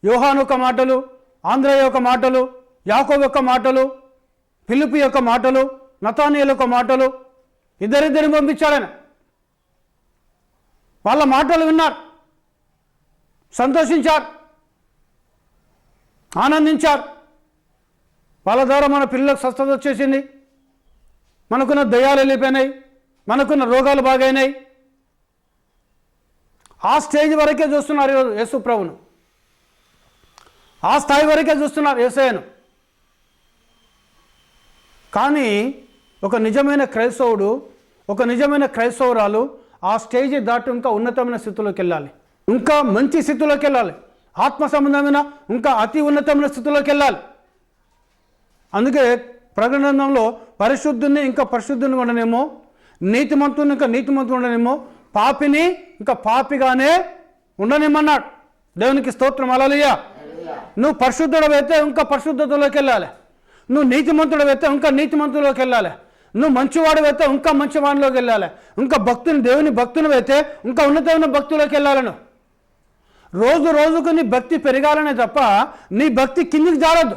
యోహాను యొక్క మాటలు, ఆంద్రేయ యొక్క మాటలు, యాకోబు యొక్క మాటలు, ఫిలిప్పి యొక్క మాటలు, నతానీయుల యొక్క మాటలు, ఇద్దరిద్దరిని పంపించాడు ఆయన. వాళ్ళ మాటలు విన్నారు, సంతోషించారు, ఆనందించారు. వాళ్ళ ద్వారా మన పిల్లలకు స్వస్థత వచ్చేసింది, మనకున్న దయ్యాలు వెళ్ళిపోయినాయి, మనకున్న రోగాలు బాగైనాయి. ఆ స్టేజ్ వరకే చూస్తున్నారు ఈరోజు యేసు ప్రభును. ఆ స్థాయి వరకే చూస్తున్నారు యేసయ్యను. కానీ ఒక నిజమైన క్రైస్తవుడు, ఒక నిజమైన క్రైస్తవురాలు ఆ స్టేజ్ దాటి ఇంకా ఉన్నతమైన స్థితిలోకి వెళ్ళాలి, ఇంకా మంచి స్థితిలోకి వెళ్ళాలి, ఆత్మ సంబంధమైన ఇంకా అతి ఉన్నతమైన స్థితిలోకి వెళ్ళాలి. అందుకే ప్రకటనలో పరిశుద్ధుని ఇంకా పరిశుద్ధుని ఉండనేమో, నీతిమంతుని ఇంకా నీతిమంతుని ఉండనేమో, పాపిని ఇంకా పాపిగానే ఉండనేమన్నాడు. దేవునికి స్తోత్రం. హల్లెలూయా. నువ్వు పరిశుద్ధుడవైతే ఇంకా పరిశుద్ధతలోకి వెళ్ళాలి, నువ్వు నీతిమంతుడవైతే ఇంకా నీతిమంతులోకి వెళ్ళాలి, నువ్వు మంచివాడివైతే ఇంకా మంచివాడిలోకి వెళ్ళాలి, ఇంకా దేవుని భక్తునివైతే ఇంకా ఉన్నతమైన భక్తులోకి వెళ్ళాలను. రోజు రోజుకు నీ భక్తి పెరగాలనే తప్ప నీ భక్తి కిందికి జారద్దు.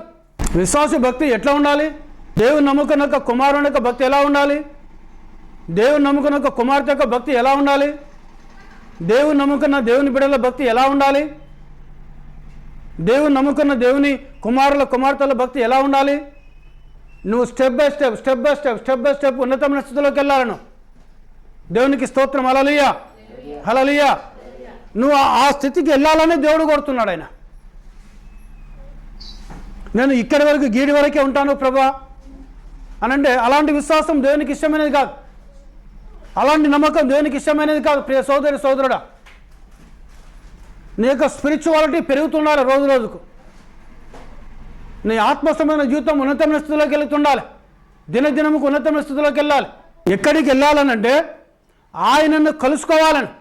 విశ్వాస భక్తి ఎట్లా ఉండాలి? దేవుని నమ్ముకున్న ఒక కుమారుని యొక్క భక్తి ఎలా ఉండాలి? దేవుని నమ్ముకున్న ఒక కుమార్తె యొక్క భక్తి ఎలా ఉండాలి? దేవుని నమ్ముకున్న దేవుని బిడ్డల భక్తి ఎలా ఉండాలి? దేవుని నమ్ముకున్న దేవుని కుమార్తెల భక్తి ఎలా ఉండాలి? నువ్వు స్టెప్ బై స్టెప్ ఉన్నతమైన స్థితిలోకి వెళ్ళాలను. దేవునికి స్తోత్రం. హల్లెలూయా, హల్లెలూయా. నువ్వు ఆ స్థితికి వెళ్ళాలని దేవుడు కోరుతున్నాడు ఆయన. నేను ఇక్కడి వరకు గీడి వరకే ఉంటాను ప్రభా అనంటే అలాంటి విశ్వాసం దేవునికి ఇష్టమైనది కాదు, అలాంటి నమ్మకం దేవునికి ఇష్టమైనది కాదు. ప్రియ సోదరి సోదరుడా, నీ యొక్క స్పిరిచువాలిటీ పెరుగుతుండాలి రోజు రోజుకు. నీ ఆత్మసమైన జీవితం ఉన్నతమైన స్థితిలోకి వెళ్తుండాలి, దినదినముకు ఉన్నతమైన స్థితిలోకి వెళ్ళాలి. ఎక్కడికి వెళ్ళాలనంటే ఆయనను కలుసుకోవాలని.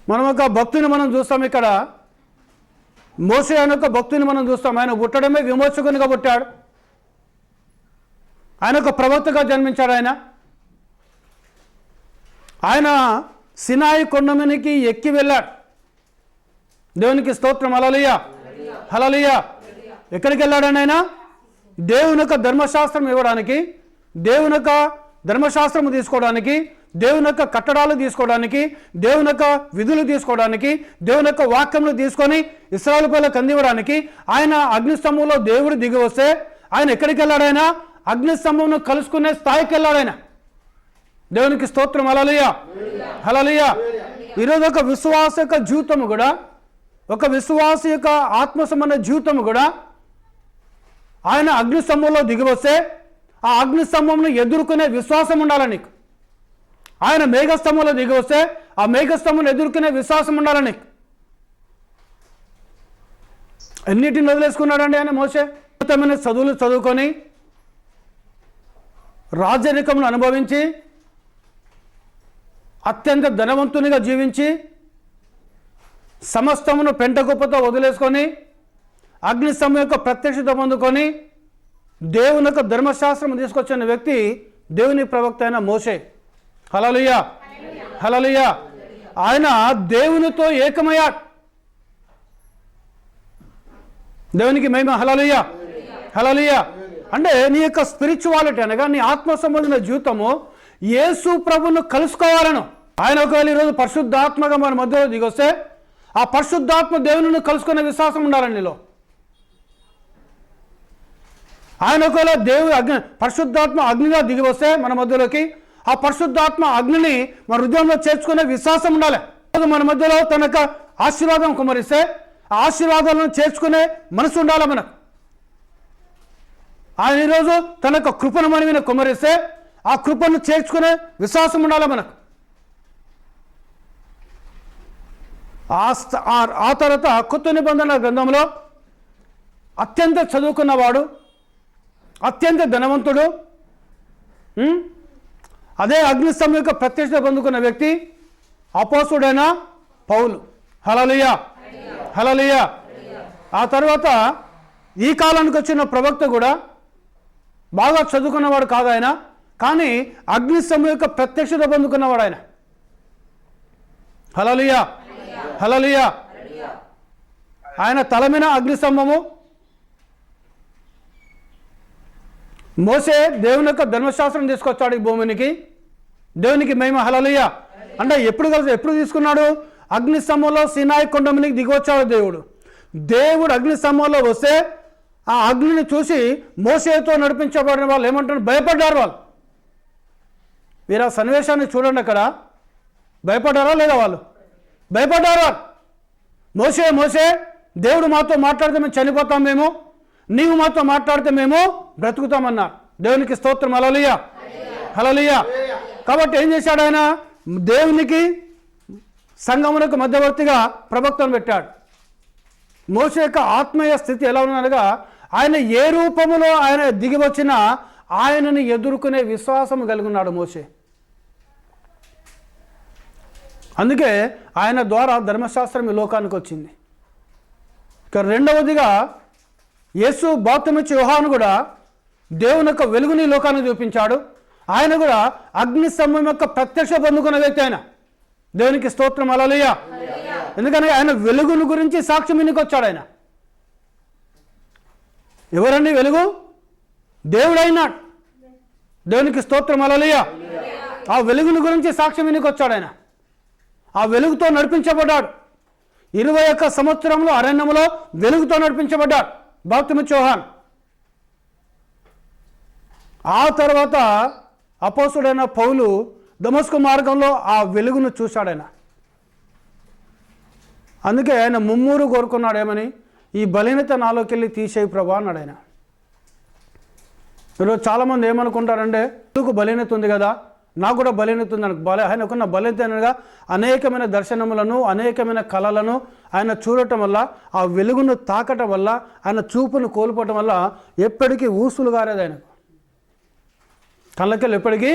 మనం ఒక భక్తుని మనం చూస్తాం. ఇక్కడ మోసే అనే ఒక భక్తుని మనం చూస్తాం. ఆయన పుట్టడమే విమోచకునిగా పుట్టాడు, ఆయన ఒక ప్రవక్తగా జన్మించాడు. ఆయన సినాయి కొండమనికి ఎక్కి వెళ్ళాడు. దేవునికి స్తోత్రం. హల్లెలూయా, హల్లెలూయా. ఎక్కడికి వెళ్ళాడని ఆయన? దేవుని యొక్క ధర్మశాస్త్రం ఇవ్వడానికి, దేవుని యొక్క ధర్మశాస్త్రం తీసుకోవడానికి, దేవుని యొక్క కట్టడాలు తీసుకోవడానికి, దేవుని యొక్క విధులు తీసుకోవడానికి, దేవుని యొక్క వాక్యములు తీసుకొని ఇశ్రాయేలు ప్రజలకు అందివ్వడానికి ఆయన అగ్నిస్తంభంలో దేవుడు దిగి వస్తే ఆయన ఎక్కడికి వెళ్ళాడైనా? అగ్నిస్తంభంను కలుసుకునే స్థాయికి వెళ్ళాడైనా. దేవునికి స్తోత్రం. హల్లెలూయా, హల్లెలూయా. ఈరోజు ఒక విశ్వాస యొక్క జీవితము కూడా, ఒక విశ్వాస యొక్క ఆత్మ సంబంధ జీవితము కూడా ఆయన అగ్నిస్తంభంలో దిగి వస్తే ఆ అగ్నిస్తంభంను ఎదుర్కొనే విశ్వాసం ఉండాలి నీకు. ఆయన మేఘస్తంభంలో దిగి వస్తే ఆ మేఘస్తంభం ఎదుర్కొనే విశ్వాసం ఉండాలి నీకు. ఎన్నిటిని వదిలేసుకున్నాడండి ఆయన మోసే? ఉన్నతమైన చదువులు చదువుకొని రాజరికమును అనుభవించి అత్యంత ధనవంతునిగా జీవించి సమస్తమును పెంటకుప్పతో వదిలేసుకొని అగ్నిస్తంభం యొక్క ప్రత్యక్షత పొందుకొని దేవుని యొక్క ధర్మశాస్త్రం తీసుకొచ్చిన వ్యక్తి దేవుని ప్రవక్త అయిన మోసే. హల్లెలూయా, హల్లెలూయా. ఆయన దేవునితో ఏకమయ్యాడు. దేవునికి మహిమ. హల్లెలూయా, హల్లెలూయా. అంటే నీ యొక్క స్పిరిచువాలిటీ అనగా నీ ఆత్మ సంబంధించిన జీవితము యేసు ప్రభువును కలుసుకోవాలను. ఆయన ఒకవేళ ఈరోజు పరిశుద్ధాత్మగా మన మధ్యలో దిగొస్తే ఆ పరిశుద్ధాత్మ దేవుని కలుసుకునే విశ్వాసం ఉండాలని నీలో. ఆయన ఒకవేళ పరిశుద్ధాత్మ అగ్నిగా దిగి వస్తే మన మధ్యలోకి ఆ పరిశుద్ధాత్మ అగ్నిని మన హృదయంలో చేర్చుకునే విశ్వాసం ఉండాలి. మన మధ్యలో తన యొక్క ఆశీర్వాదం కుమరిస్తే ఆ ఆశీర్వాదాలను చేర్చుకునే మనసు ఉండాలి మనకు. ఆయన ఈరోజు తన యొక్క కృపను మన మీద కుమరిస్తే ఆ కృపను చేర్చుకునే విశ్వాసం ఉండాలి మనకు. ఆ తర్వాత కొత్త నిబంధన గ్రంథంలో అత్యంత చదువుకున్నవాడు, అత్యంత ధనవంతుడు, అదే అగ్నిస్తంభం యొక్క ప్రత్యక్షత పొందుకున్న వ్యక్తి అపోస్తుడైన పౌలు. హల్లెలూయా, హల్లెలూయా. ఆ తర్వాత ఈ కాలానికి వచ్చిన ప్రవక్త కూడా బాగా చదువుకున్నవాడు కాదు ఆయన, కానీ అగ్నిస్తంభం యొక్క ప్రత్యక్షత పొందుకున్నవాడు ఆయన. హల్లెలూయా, హల్లెలూయా. ఆయన తల మీద అగ్నిస్తంభము. మోసే దేవుని యొక్క ధర్మశాస్త్రం తీసుకొచ్చాడు ఈ భూమికి. దేవునికి మహిమ. హల్లెలూయా. అంటే ఎప్పుడు తీసుకున్నాడు? అగ్నిస్తంభంలో సీనాయి కొండ మీదకి దిగొచ్చాడు దేవుడు. అగ్నిస్తంభంలో వస్తే ఆ అగ్నిని చూసి మోసేతో నడిపించబడిన వాళ్ళు ఏమంటారు? భయపడ్డారు వాళ్ళు. మీరు ఆ సన్నివేశాన్ని చూడండి. అక్కడ భయపడ్డారా లేదా? వాళ్ళు భయపడ్డారు. మోసే దేవుడు మాతో మాట్లాడితే మేము చనిపోతాం, మేము నీవు మాతో మాట్లాడితే మేము బ్రతుకుతామన్నారు. దేవునికి స్తోత్రం. హల్లెలూయా, హల్లెలూయా. కాబట్టి ఏం చేశాడు ఆయన? దేవునికి సంఘమునకు మధ్యవర్తిగా ప్రవక్తను పెట్టాడు. మోసే యొక్క ఆత్మీయ స్థితి ఎలా ఉన్నదనగా ఆయన ఏ రూపములో ఆయన దిగి వచ్చినా ఆయనని ఎదుర్కొనే విశ్వాసం కలిగి ఉన్నాడు మోసే. అందుకే ఆయన ద్వారా ధర్మశాస్త్రం ఈ లోకానికి వచ్చింది. ఇక రెండవదిగా యేసు బాప్తిస్మమిచ్చే యోహాను కూడా దేవుని యొక్క వెలుగుని లోకాన్ని చూపించాడు. ఆయన కూడా అగ్నిస్తంభం యొక్క ప్రత్యక్ష పొందుకున్న వ్యక్తి ఆయన. దేవునికి స్తోత్రం. హల్లెలూయా. ఎందుకని ఆయన వెలుగును గురించి సాక్ష్యం ఇనికి వచ్చాడు. ఆయన ఎవరండి? వెలుగు దేవుడైనాడు. దేవునికి స్తోత్రం. హల్లెలూయా. ఆ వెలుగును గురించి సాక్ష్యం ఇనికి వచ్చాడు ఆయన. ఆ వెలుగుతో నడిపించబడ్డాడు. 21 సంవత్సరంలో అరణ్యంలో వెలుగుతో నడిపించబడ్డాడు బాప్తిస్మమిచ్చే యోహాను. ఆ తర్వాత అపోస్తుడైన పౌలు దమస్కు మార్గంలో ఆ వెలుగును చూశాడు ఆయన. అందుకే ఆయన ముమ్మూరు కోరుకున్నాడు ఏమని? ఈ బలీనత నాలోకి వెళ్ళి తీసేయి ప్రభా అన్నాడు ఆయన. ఈరోజు చాలామంది ఏమనుకుంటారంటే ఎందుకు బలీనత ఉంది కదా, నాకు కూడా బలీనత ఉంది అనుకు. ఆయనకున్న బలీనత అనగా అనేకమైన దర్శనములను, అనేకమైన కళలను ఆయన చూడటం వల్ల, ఆ వెలుగును తాకటం వల్ల, ఆయన చూపును కోల్పోవటం వల్ల ఎప్పటికీ ఊసులు గారేది ఆయనకు. కళ్ళకెళ్ళి ఎప్పటికీ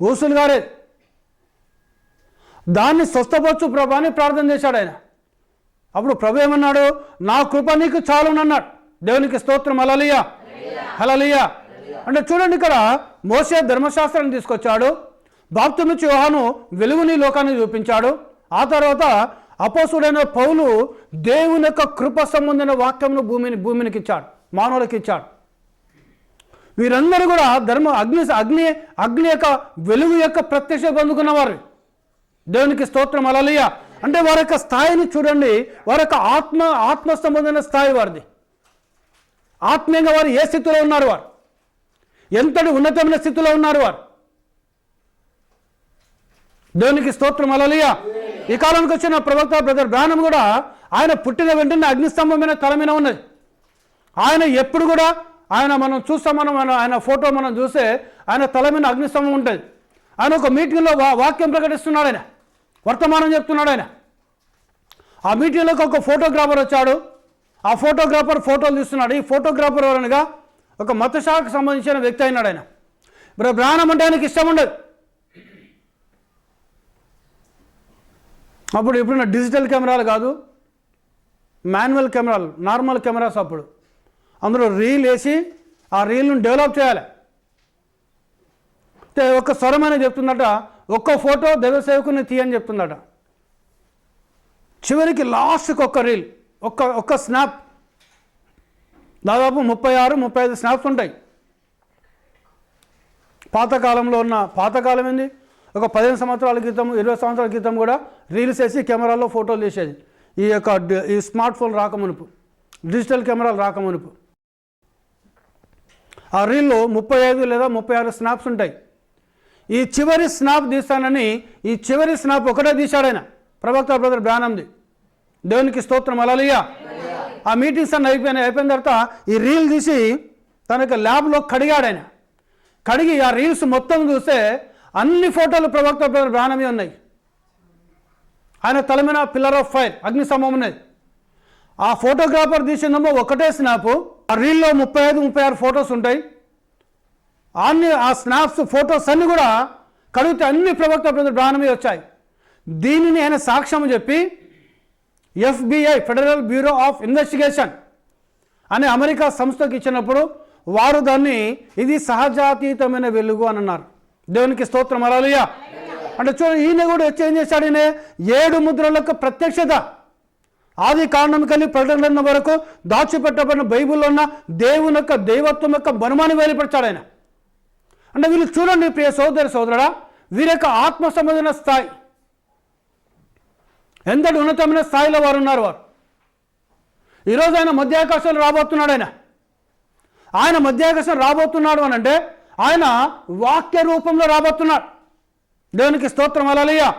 ఊసులు గారేది. దాన్ని స్వస్థపరచు ప్రభా అని ప్రార్థన చేశాడు ఆయన. అప్పుడు ప్రభు ఏమన్నాడు? నా కృప నీకు చాలునన్నాడు. దేవునికి స్తోత్రం. హల్లెలూయా, హల్లెలూయా. అంటే చూడండి, ఇక్కడ మోసే ధర్మశాస్త్రాన్ని తీసుకొచ్చాడు, బాప్తిస్మమిచ్చే యోహాను వెలుగుని లోకాన్ని చూపించాడు. ఆ తర్వాత అపోస్తుడైన పౌలు దేవుని యొక్క కృప సంబంధమైన వాక్యంను భూమికి ఇచ్చాడు, మానవులకు ఇచ్చాడు. వీరందరూ కూడా అగ్ని యొక్క వెలుగు యొక్క ప్రత్యక్ష పొందుకున్నవారు. దేవునికి స్తోత్రం. హల్లెలూయా. అంటే వారి యొక్క స్థాయిని చూడండి, వారి యొక్క ఆత్మ సంబంధమైన స్థాయి వారిది. ఆత్మీయంగా వారు ఏ స్థితిలో ఉన్నారు, వారు ఎంతటి ఉన్నతమైన స్థితిలో ఉన్నారు వారు. దేవునికి స్తోత్రం. హల్లెలూయా. ఈ కాలానికి వచ్చిన ప్రవక్త బ్రదర్ బ్రానమ్ కూడా ఆయన పుట్టిన వెంటనే అగ్నిస్తంభమైన తల మీద ఉన్నది. ఆయన ఎప్పుడు కూడా మనం చూస్తాం, ఆయన ఫోటో మనం చూస్తే ఆయన తల మీద అగ్నిస్తంభం ఉంటుంది. ఆయన ఒక మీటింగ్లో వాక్యం ప్రకటిస్తున్నాడు, ఆయన వర్తమానం చెప్తున్నాడు. ఆయన ఆ మీటింగ్లోకి ఒక ఫోటోగ్రాఫర్ వచ్చాడు. ఆ ఫోటోగ్రాఫర్ ఫోటోలు తీస్తున్నాడు. ఈ ఫోటోగ్రాఫర్ అనగా ఒక మతశాఖకు సంబంధించిన వ్యక్తి అయినాడు. ఆయన బ్రాహ్మణం అంటే ఆయనకి ఇష్టం ఉండదు. అప్పుడు ఎప్పుడైనా డిజిటల్ కెమెరాలు కాదు, మాన్యువల్ కెమెరాలు, నార్మల్ కెమెరాస్. అప్పుడు అందులో రీల్ వేసి ఆ రీల్ను డెవలప్ చేయాలి. అంటే ఒక స్వరమైన చెప్తుందట, ఒక్క ఫోటో దైవ సేవకుని తీయని చెప్తుందట. చివరికి లాస్ట్కి ఒక్క రీల్, ఒక్క స్నాప్ దాదాపు 36-35 స్నాప్స్ ఉంటాయి. పాతకాలంలో ఉన్న పాతకాలం ఏంది, ఒక 15 సంవత్సరాల క్రితం 20 సంవత్సరాల క్రితం కూడా రీల్స్ వేసి కెమెరాల్లో ఫోటోలు తీసేది. ఈ స్మార్ట్ ఫోన్ రాకమునుపు, డిజిటల్ కెమెరాలు రాకమునుపు ఆ రీల్లో 35 లేదా 36 స్నాప్స్ ఉంటాయి. ఈ చివరి స్నాప్ తీస్తానని ఈ చివరి స్నాప్ ఒకటే తీశాడు ఆయన, ప్రవక్త బ్రదర్ బ్రానమ్ది. దేవునికి స్తోత్రం, హల్లెలూయా. ఆ మీటింగ్స్ అన్నీ అయిపోయిన తర్వాత ఈ రీల్ తీసి తనకు ల్యాబ్లో కడిగాడు ఆయన. కడిగి ఆ రీల్స్ మొత్తం చూస్తే అన్ని ఫోటోలు ప్రవక్త బ్రదర్ బ్రానమ్వి ఉన్నాయి. ఆయన తల మీద పిల్లర్ ఆఫ్ ఫైర్, అగ్ని స్తంభం ఉన్నది. ఆ ఫోటోగ్రాఫర్ తీసిందేమో ఒకటే స్నాపు. ఆ రీల్లో 35-36 ఫొటోస్ ఉంటాయి. ఆ స్నాప్స్ ఫొటోస్ అన్నీ కూడా కడిగితే అన్ని ప్రవక్త బ్రదర్ బ్రానమ్వి వచ్చాయి. దీనిని ఆయన సాక్ష్యం చెప్పి FBI federal bureau of investigation అనే అమెరికా సంస్థకు ఇచ్చినప్పుడు వారు దాన్ని ఇది సహజాతీతమైన వెలుగు అని అన్నారు. దేవునికి స్తోత్రం, హల్లెలూయా. అంటే చూడండి, ఈయన కూడా వచ్చి ఏం చేశాడు, ఈయన 7 ముద్రలకు ప్రత్యక్షత, ఆది కాండం కలిగి ప్రకటన వరకు దాచిపెట్టబడిన బైబిల్లో ఉన్న దేవుని యొక్క దైవత్వం యొక్క బనుమాని బయలుపరిచాడు ఆయన. అంటే వీళ్ళు చూడండి ప్రియ సోదరుడా, వీరి యొక్క ఆత్మ సంబంధమైన స్థాయి ఎంతటి ఉన్నతమైన స్థాయిలో వారు ఉన్నారు. వారు ఈరోజు ఆయన మధ్యాకాశంలో రాబోతున్నాడు. ఆయన మధ్యాకాశం రాబోతున్నాడు అని అంటే ఆయన వాక్య రూపంలో రాబోతున్నాడు. దేవునికి స్తోత్రం, హల్లెలూయా.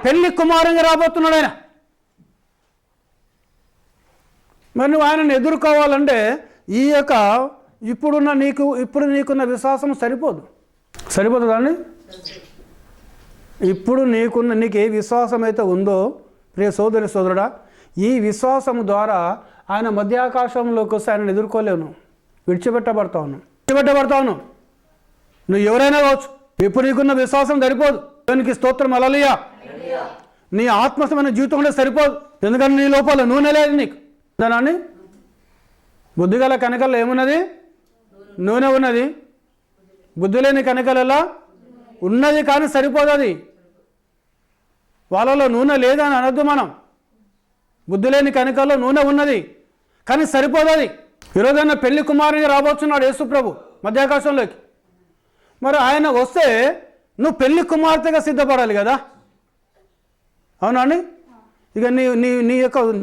పెళ్లి కుమారునిగా రాబోతున్నాడు ఆయన. మరి నువ్వు ఆయనను ఎదుర్కోవాలంటే ఇప్పుడు నీకున్న విశ్వాసం సరిపోతుందండి. ఇప్పుడు నీకు ఏ విశ్వాసం అయితే ఉందో ప్రియ సోదరుడా, ఈ విశ్వాసం ద్వారా ఆయన మధ్యాకాశంలోకి వస్తే ఆయనను ఎదుర్కోలేవు. విడిచిపెట్టబడతావు. నువ్వు ఎవరైనా కావచ్చు, ఇప్పుడు నీకున్న విశ్వాసం సరిపోదు. దేవునికి స్తోత్రం, హల్లెలూయా. నీ ఆత్మసమైన జీవితం కూడా సరిపోదు. ఎందుకంటే నీ లోపల నూనె లేదు నీకు. దాని బుద్ధిగల కణికల్లో ఏమున్నది? నూనె ఉన్నది. బుద్ధి లేని కణికలలో ఉన్నది కానీ సరిపోదు. అది వాళ్ళలో నూనె లేదని అనొద్దు మనం. బుద్ధి లేని కణికల్లో నూనె ఉన్నది కానీ సరిపోదు. అది ఈరోజైనా పెళ్లి కుమారునిగా రాబోతున్నాడు యేసు ప్రభు మధ్యాకాశంలోకి. మరి ఆయన వస్తే నువ్వు పెళ్లి కుమార్తెగా సిద్ధపడాలి కదా, అవునా అండి? ఇక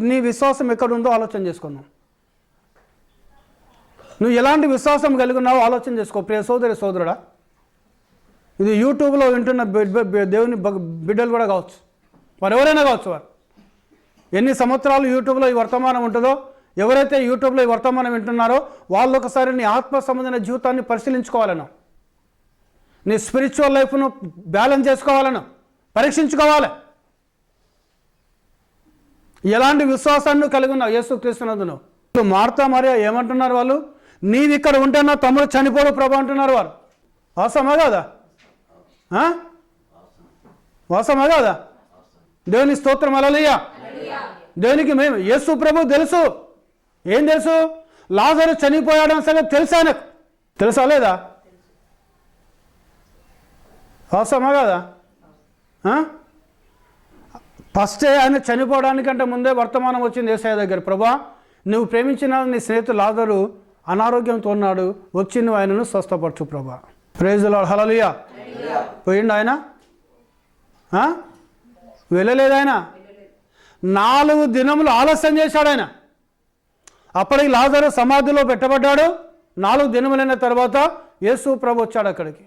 నీ విశ్వాసం ఎక్కడుందో ఆలోచన చేసుకున్నావు. నువ్వు ఎలాంటి విశ్వాసం కలిగి ఉన్నావో ఆలోచన చేసుకో ప్రియ సోదరుడా. ఇది యూట్యూబ్లో వింటున్న దేవుని బిడ్డలు కూడా కావచ్చు, వారు ఎవరైనా కావచ్చు. వారు ఎన్ని సంవత్సరాలు యూట్యూబ్లో ఈ వర్తమానం ఉంటుందో, ఎవరైతే యూట్యూబ్లో ఈ వర్తమానం వింటున్నారో వాళ్ళు ఒకసారి నీ ఆత్మ సంబంధమైన జీవితాన్ని పరిశీలించుకోవాలను, నీ స్పిరిచువల్ లైఫ్ను బ్యాలెన్స్ చేసుకోవాలను, పరీక్షించుకోవాలి. ఎలాంటి విశ్వాసాన్ని కలిగి ఉన్నావు యేసుక్రీస్తునందు నువ్వు? మార్తా మరియా ఏమంటున్నారు వాళ్ళు? నీవు ఇక్కడ ఉంటే నా తమ్ముడు చనిపోడు ప్రభు అంటున్నారు వారు. వాస్తవమా కాదా? వాస్తవమా కాదా? దేవుని స్తోత్రం, హల్లెలూయా. దేవునికి మేము యేసు ప్రభు తెలుసు. ఏం తెలుసు? లాజరు చనిపోయాడని సంగతి తెలుసా నాకు? తెలుసా లేదా? వాస్తవమా కాదా? ఫస్టే ఆయన చనిపోవడానికంటే ముందే వర్తమానం వచ్చింది యేసయ్య దగ్గర. ప్రభా, నువ్వు ప్రేమించిన నీ స్నేహితుడు లాజరు అనారోగ్యంతో ఉన్నాడు, వచ్చి నువ్వు ఆయనను స్వస్థపరచు ప్రభా. ప్రైజ్ ది లార్డ్, హల్లెలూయా. పోయిండు ఆయన? వెళ్ళలేదు ఆయన. 4 దినములు ఆలస్యం చేశాడు ఆయన. అప్పటికి లాజరు సమాధిలో పెట్టబడ్డాడు. 4 దినములైన తర్వాత యేసు ప్రభు వచ్చాడు అక్కడికి.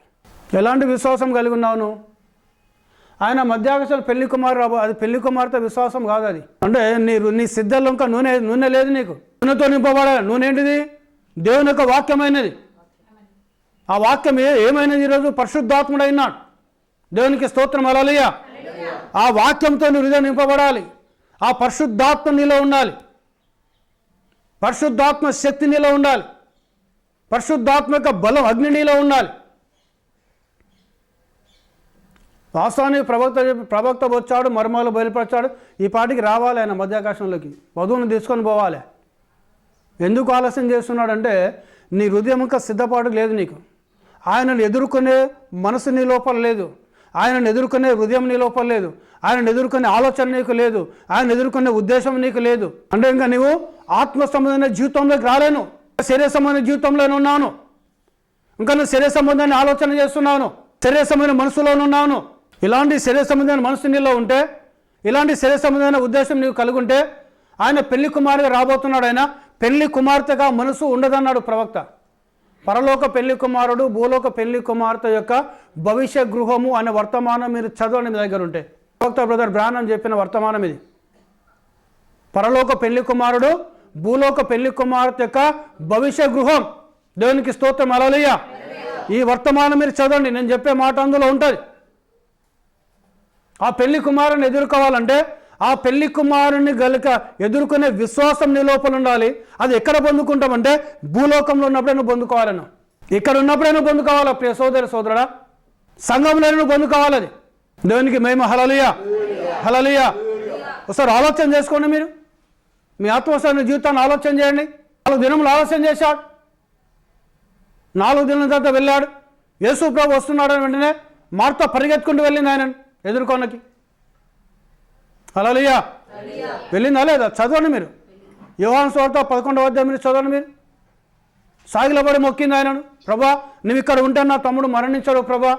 ఎలాంటి విశ్వాసం కలిగి ఉన్నావు నువ్వు? ఆయన మధ్యాకాశంలో పెళ్లి కుమారు, అది పెళ్లి కుమార్తె విశ్వాసం కాదు. అది అంటే నీ సిద్ధంలో ఇంకా నూనె లేదు నీకు. నూనెతో నింపబడాలి. నూనె ఏంటిది? దేవుని యొక్క వాక్యమైనది. ఆ వాక్యం ఏమైనది? ఈరోజు పరిశుద్ధాత్ముడైనాడు. దేవునికి స్తోత్రం, హల్లెలూయా. ఆ వాక్యంతో నీ హృదయం నింపబడాలి. ఆ పరిశుద్ధాత్మ నీలో ఉండాలి. పరిశుద్ధాత్మ శక్తి నీలో ఉండాలి. పరిశుద్ధాత్మ యొక్క బలం అగ్ని నీలో ఉండాలి. వాస్తవానికి ప్రవక్త వచ్చాడు, మర్మాలు బయలుపరిచాడు. ఈ పాటికి రావాలి ఆయన మధ్యాకాశంలోకి, వధువును తీసుకొని పోవాలి. ఎందుకు ఆలస్యం చేస్తున్నాడంటే నీ హృదయం ఇంకా సిద్ధపాటు లేదు నీకు. ఆయనను ఎదుర్కొనే మనసు నీ లోపల లేదు. ఆయనను ఎదుర్కొనే హృదయం నీ లోపల లేదు. ఆయనను ఎదుర్కొనే ఆలోచన నీకు లేదు. ఆయన ఎదుర్కొనే ఉద్దేశం నీకు లేదు. అంటే ఇంకా నువ్వు ఆత్మ సంబంధమైన జీవితంలోకి రాలేను. శరీర సంబంధ జీవితంలోనే ఉన్నాను, ఇంకా నువ్వు శరీర సంబంధాన్ని ఆలోచన చేస్తున్నాను, శరీర సంబంధమైన మనసులోనే ఉన్నాను. ఇలాంటి శరీర సంబంధమైన మనసు నీలో ఉంటే, ఇలాంటి శరీర సంబంధమైన ఉద్దేశం నీవు కలిగి ఉంటే, ఆయన పెళ్లి కుమారుగా రాబోతున్నాడు. ఆయన పెళ్లి కుమార్తెగా మనసు ఉండదన్నాడు ప్రవక్త. పరలోక పెళ్లి కుమారుడు, భూలోక పెళ్లి కుమార్తె యొక్క భవిష్య గృహము అనే వర్తమానం మీరు చదవండి మీ దగ్గర ఉంటే. ప్రవక్త బ్రదర్ బ్రానమ్ చెప్పిన వర్తమానం ఇది. పరలోక పెళ్లి కుమారుడు, భూలోక పెళ్లి కుమార్తె యొక్క భవిష్య గృహం. దేవునికి స్తోత్రం, హల్లెలూయా. ఈ వర్తమానం మీరు చదవండి, నేను చెప్పే మాట అందులో ఉంటుంది. ఆ పెళ్లి కుమారుని ఎదుర్కోవాలంటే ఆ పెళ్లి కుమారుని గనుక ఎదుర్కొనే విశ్వాసం నీ లోపల ఉండాలి. అది ఎక్కడ పొందుకుంటామంటే భూలోకంలో ఉన్నప్పుడే నువ్వు పొందుకోవాలను, ఇక్కడ ఉన్నప్పుడే నువ్వు పొందుకోవాలి. ప్రియ సోదరి సోదరుడా, సంఘంలో నువ్వు పొందుకోవాలి. అది దేవునికి మహిమ, హల్లెలూయా, హల్లెలూయా. ఒకసారి ఆలోచన చేసుకోండి, మీరు మీ ఆత్మసారి జీవితాన్ని ఆలోచన చేయండి. 4 దినములు ఆలోచన చేశాడు. 4 దినాల తర్వాత వెళ్ళాడు. యేసు ప్రభు వస్తున్నాడని వెంటనే మార్త పరిగెత్తుకుంటూ వెళ్ళింది ఆయనను ఎదుర్కొనకి. హల్లెలూయా. వెళ్ళిందా లేదా? చదవండి మీరు. యోహాను సువార్త 11వ అధ్యాయం మీరు చదవండి. మీరు సాగిలపడి మొక్కింది ఆయనను. ప్రభా, నువ్వు ఇక్కడ ఉంటే నా తమ్ముడు మరణించాడు ప్రభా,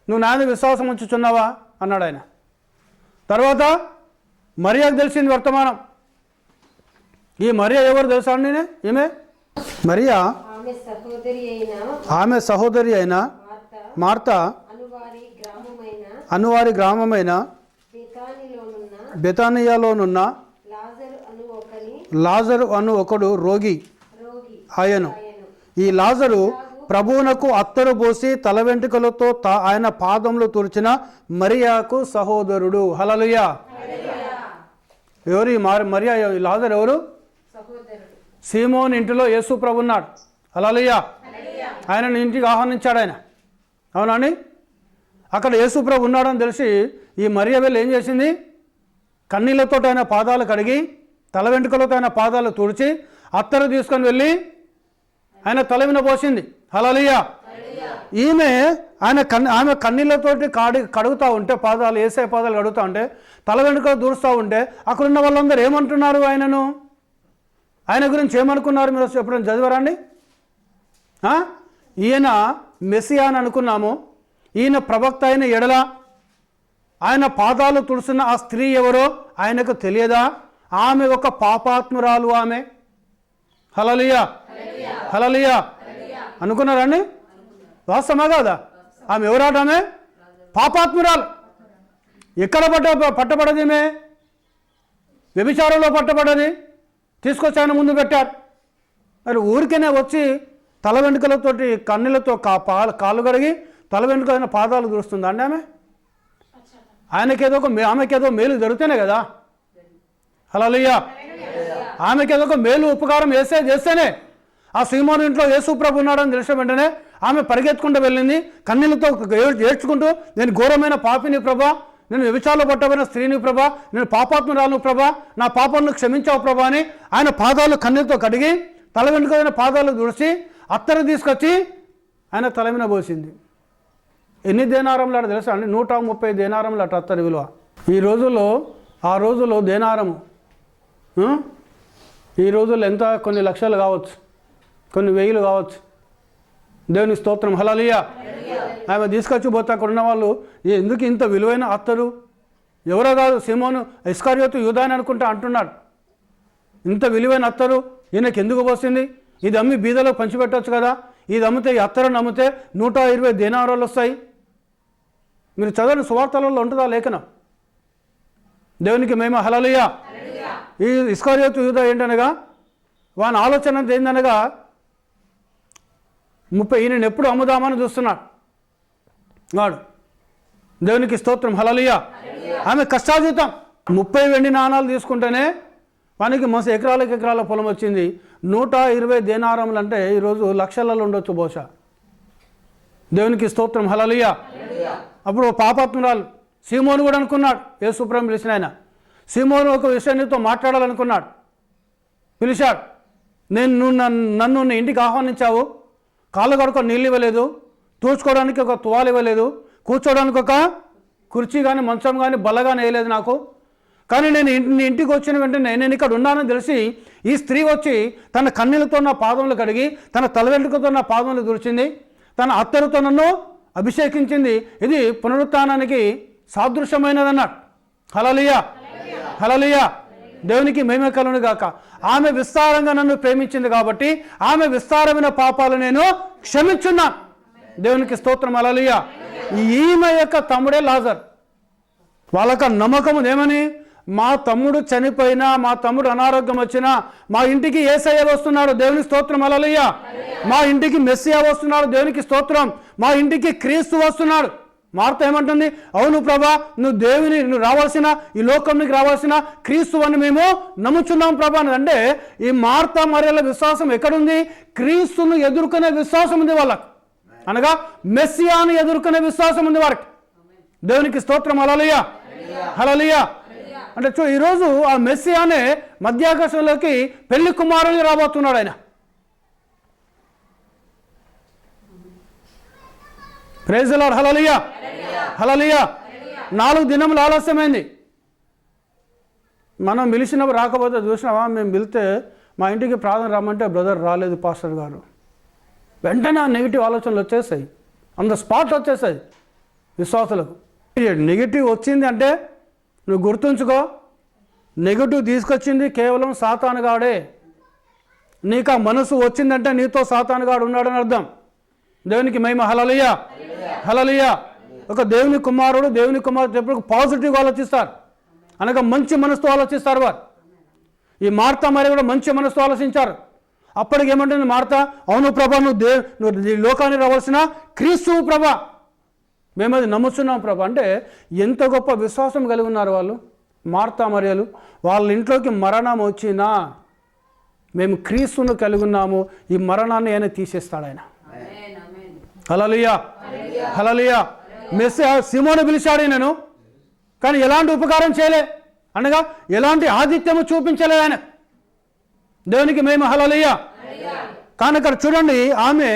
నువ్వు నా మీద విశ్వాసం ఉంచుచున్నావా అన్నాడు ఆయన. తర్వాత మరియాకు తెలిసింది వర్తమానం. ఈ మరియా ఎవరు తెలుసా అండి? ఈమె మరియా ఆమె సహోదరి అయిన మార్త అనువారి గ్రామమైన బెతానియాలోనున్న లాజరు అను ఒకడు రోగి ఆయను. ఈ లాజరు ప్రభువునకు అత్తరు పోసి తల వెంట్రుకలతో ఆయన పాదములు తుడిచిన మరియాకు సహోదరుడు. హల్లెలూయా. ఎవరు మరియా? లాజరు ఎవరు? సీమోన్ ఇంటిలో యేసు ప్రభు ఉన్నాడు. హల్లెలూయా. ఆయనను ఇంటికి ఆహ్వానించాడు ఆయన. అవునండి. అక్కడ యేసు ప్రభు ఉన్నాడని తెలిసి ఈ మరియా వెళ్ళి ఏం చేసింది? కన్నీళ్లతో ఆయన పాదాలు కడిగి తల వెంట్రుకలతో ఆయన పాదాలు తుడిచి అత్తరు తీసుకొని వెళ్ళి ఆయన తల మీద పోసింది. హల్లెలూయా. ఆమె కన్నీళ్లతోటి కడుగుతూ ఉంటే, పాదాలు ఏసే పాదాలు కడుగుతూ ఉంటే, తల వెంట్రుకలు దూరుస్తూ ఉంటే అక్కడున్న వాళ్ళందరూ ఏమంటున్నారు? ఆయన గురించి ఏమనుకున్నారు? మీరు ఎప్పుడైనా చదివారండి? ఈయన మెస్సియా అని అనుకున్నాము, ఈయన ప్రవక్త అయిన ఎడల ఆయన పాదాలు తుడుస్తున్న ఆ స్త్రీ ఎవరో ఆయనకు తెలియదా? ఆమె ఒక పాపాత్మురాలు ఆమె. హల్లెలూయా, హల్లెలూయా అనుకున్నారండి? వాస్తవమా కాదా? ఆమె ఎవరాట? ఆమె పాపాత్మురాలు. ఎక్కడ పట్టబడది? ఈమె వ్యభిచారంలో పట్టబడ్డది. తీసుకొచ్చి ఆయన ముందు పెట్టారు. మరి ఊరికేనే వచ్చి తల వెంట్రుకలతోటి కన్నీళ్ళతో కాళ్ళు కడిగి తల వెంట్రుకైన పాదాలు దురుస్తుందా అండి ఆమె? ఆమెకేదో మేలు జరుగుతేనే కదా. హల్లెలూయా. ఆమెకేదో ఒక మేలు ఉపకారం చేస్తేనే. ఆ సీమోను ఇంట్లో యేసు ప్రభు ఉన్నాడని తెలిసిన వెంటనే ఆమె పరిగెత్తుకుంటూ వెళ్ళింది, కన్నీళ్ళతో ఏడ్చుకుంటూ, నేను ఘోరమైన పాపిని ప్రభా, నేను వ్యభిచారంలో పట్టబడిన స్త్రీని ప్రభా, నేను పాపాత్మురాలను ప్రభా, నా పాపాలను క్షమించావు ప్రభా అని ఆయన పాదాలు కన్నీళ్ళతో కడిగి తల వెంట్రుకైన పాదాలు దుడిచి అత్తరు తీసుకొచ్చి ఆయన తల మీద పోసింది. ఎన్ని దేనారంలు అట తెలుసా అండి? 130 దేనారంలు అట అత్తరు విలువ. ఆ రోజుల్లో దేనారము ఈ రోజుల్లో ఎంత? కొన్ని లక్షలు కావచ్చు, కొన్ని వేలు కావచ్చు. దేవుని స్తోత్రం, హల్లెలూయా. ఆమె తీసుకొచ్చి పోతే అక్కడ ఉన్న వాళ్ళు, ఎందుకు ఇంత విలువైన అత్తరు? ఎవరో కాదు, సీమోను ఇస్కరియోతు యూదా అని అనుకుంటా అంటున్నాడు. ఇంత విలువైన అత్తరు ఈయనకి ఎందుకు పోసింది? ఇది అమ్మి బీదలో పంచిపెట్టవచ్చు కదా. ఇది అమ్మితే, ఈ అత్తరుని అమ్మితే 120 దేనారాలు వస్తాయి. మీరు చదవని సువార్తలలో ఉంటుందా లేఖనం? దేవునికి మహిమ, హల్లెలూయా. ఈ ఇస్కరియోతు యూదా ఏంటనగా, వాని ఆలోచన ఏందనగా, 30 ఈయనను ఎప్పుడు అమ్ముదామని చూస్తున్నాడు వాడు. దేవునికి స్తోత్రం, హల్లెలూయా. ఆమె కష్టాజీతం 30 వెండి నాణాలు తీసుకుంటేనే వానికి మస్తు ఎకరాల పొలం వచ్చింది. 120 దేనారములు అంటే ఈరోజు లక్షలలో ఉండొచ్చు బహుశా. దేవునికి స్తోత్రం, హల్లెలూయా. అప్పుడు పాపాత్మురాలు సీమోను కూడా అనుకున్నాడు, యేసు ప్రభు పిలిచిన ఆయన. సీమోను ఒక విషయాన్నితో మాట్లాడాలనుకున్నాడు, పిలిచాడు. నన్ను ఇంటికి ఆహ్వానించావు, కాళ్ళు కడుకో నీళ్ళు ఇవ్వలేదు, తూచుకోవడానికి ఒక తువాలు ఇవ్వలేదు, కూర్చోవడానికి ఒక కుర్చీ కానీ మంచం కానీ బల్ల కానీ వేయలేదు నాకు. కానీ నేను ఇంటికి వచ్చిన వెంటనే నేను ఇక్కడ ఉన్నానని తెలిసి ఈ స్త్రీ వచ్చి తన కన్నీళ్ళతో నా పాదములు కడిగి తన తలవెంట్రుకతో నా పాదములు తుడిచింది, తన అత్తరుతో నన్ను అభిషేకించింది. ఇది పునరుత్థానానికి సాదృశ్యమైనదన్నాడు. హల్లెలూయా, హల్లెలూయా. దేవునికి మహిమ కలుగును గాక. ఆమె విస్తారంగా నన్ను ప్రేమించింది కాబట్టి ఆమె విస్తారమైన పాపాలు నేను క్షమించున్నాను. దేవునికి స్తోత్రం. హల్లెలూయా. ఈమె యొక్క తమ్ముడే లాజర్. వాళ్ళక నమ్మకం ఏమని, మా తమ్ముడు చనిపోయినా, మా తమ్ముడు అనారోగ్యం వచ్చినా మా ఇంటికి యేసయ్య వస్తున్నాడు. దేవునికి స్తోత్రం. హల్లెలూయా. మా ఇంటికి మెస్సియా వస్తున్నాడు. దేవునికి స్తోత్రం. మా ఇంటికి క్రీస్తు వస్తున్నాడు. మార్త ఏమంటుంది, అవును ప్రభా, నువ్వు రావాల్సిన ఈ లోకంలోకి రావాల్సిన క్రీస్తు అని మేము నమ్ముచున్నాం ప్రభా అని. అంటే ఈ మార్త మరియల విశ్వాసం ఎక్కడుంది? క్రీస్తును ఎదుర్కొనే విశ్వాసం ఉంది వాళ్ళకు, అనగా మెస్సియాను ఎదుర్కొనే విశ్వాసం ఉంది వారికి. దేవునికి స్తోత్రం. హల్లెలూయా, హల్లెలూయా. అంటే ఈరోజు ఆ మెస్సియానే మధ్యాకాశంలోకి పెళ్లి కుమారుని రాబోతున్నాడు ఆయన. Praise the lord. Hallelujah, hallelujah. 4 దినములు ఆలస్యమైంది. మనం పిలిచినప్పుడు రాకపోతే చూసినావా, మేము పిలితే మా ఇంటికి ప్రార్థన రమ్మంటే బ్రదర్ రాలేదు పాస్టర్ గారు, వెంటనే ఆ నెగిటివ్ ఆలోచనలు వచ్చేస్తాయి, ఆన్ ద స్పాట్ వచ్చేస్తాయి విశ్వాసులకు. నెగిటివ్ వచ్చింది అంటే నువ్వు గుర్తుంచుకో, నెగిటివ్ తీసుకొచ్చింది కేవలం సాతానుగాడే. నీకు ఆ మనసు వచ్చిందంటే నీతో సాతానుగాడు ఉన్నాడని అర్థం. దేవునికి మహిమ. హల్లెలూయా, హల్లెలూయా. ఒక దేవుని కుమారుడు ఎప్పుడు పాజిటివ్గా ఆలోచిస్తారు, అనగా మంచి మనసుతో ఆలోచిస్తారు వారు. ఈ మార్త మరి కూడా మంచి మనసుతో ఆలోచించారు. అప్పటికి ఏమంటుంది మార్త, అవును ప్రభా, నువ్వు ఈ లోకానికి రావాల్సిన క్రీస్తు ప్రభా, మేము అది నమ్ముతున్నాం ప్రభా. అంటే ఎంత గొప్ప విశ్వాసం కలిగి ఉన్నారు వాళ్ళు, మార్త మరియలు. వాళ్ళ ఇంట్లోకి మరణం వచ్చినా మేము క్రీస్తును కలిగి ఉన్నాము, ఈ మరణాన్ని ఆయన తీసేస్తాడు ఆయన. హల్లెలూయా, హల్లెలూయా. మెస్సియా సీమోను పిలిచాడు నేను, కానీ ఎలాంటి ఉపకారం చేయలే, అనగా ఎలాంటి ఆతిథ్యము చూపించలే ఆయన. దేవునికి మేము. హల్లెలూయా. కానీ అక్కడ చూడండి, ఆమె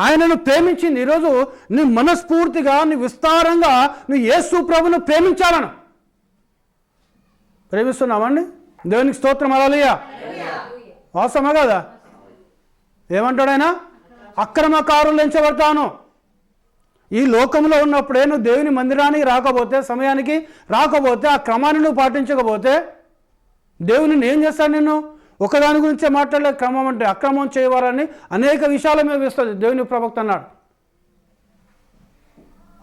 ఆయనను ప్రేమించింది. ఈరోజు నువ్వు మనస్ఫూర్తిగా, నువ్వు విస్తారంగా నువ్వు యేసు ప్రభువును ప్రేమించాలను. ప్రేమిస్తున్నామండి? దేవునికి స్తోత్రం. హల్లెలూయా. వాస్తవమా కదా? ఏమంటాడు ఆయన? అక్రమకారులు ఎంచబడతాను. ఈ లోకంలో ఉన్నప్పుడే నువ్వు దేవుని మందిరానికి రాకపోతే, సమయానికి రాకపోతే, ఆ క్రమాన్ని నువ్వు పాటించకపోతే దేవుని ఏం చేస్తాడు? నిన్ను ఒకదాని గురించే మాట్లాడలే. క్రమం అంటే అక్రమం చేయవారని అనేక విషయాల మీద వేస్తుంది దేవుని ప్రవక్త అన్నాడు.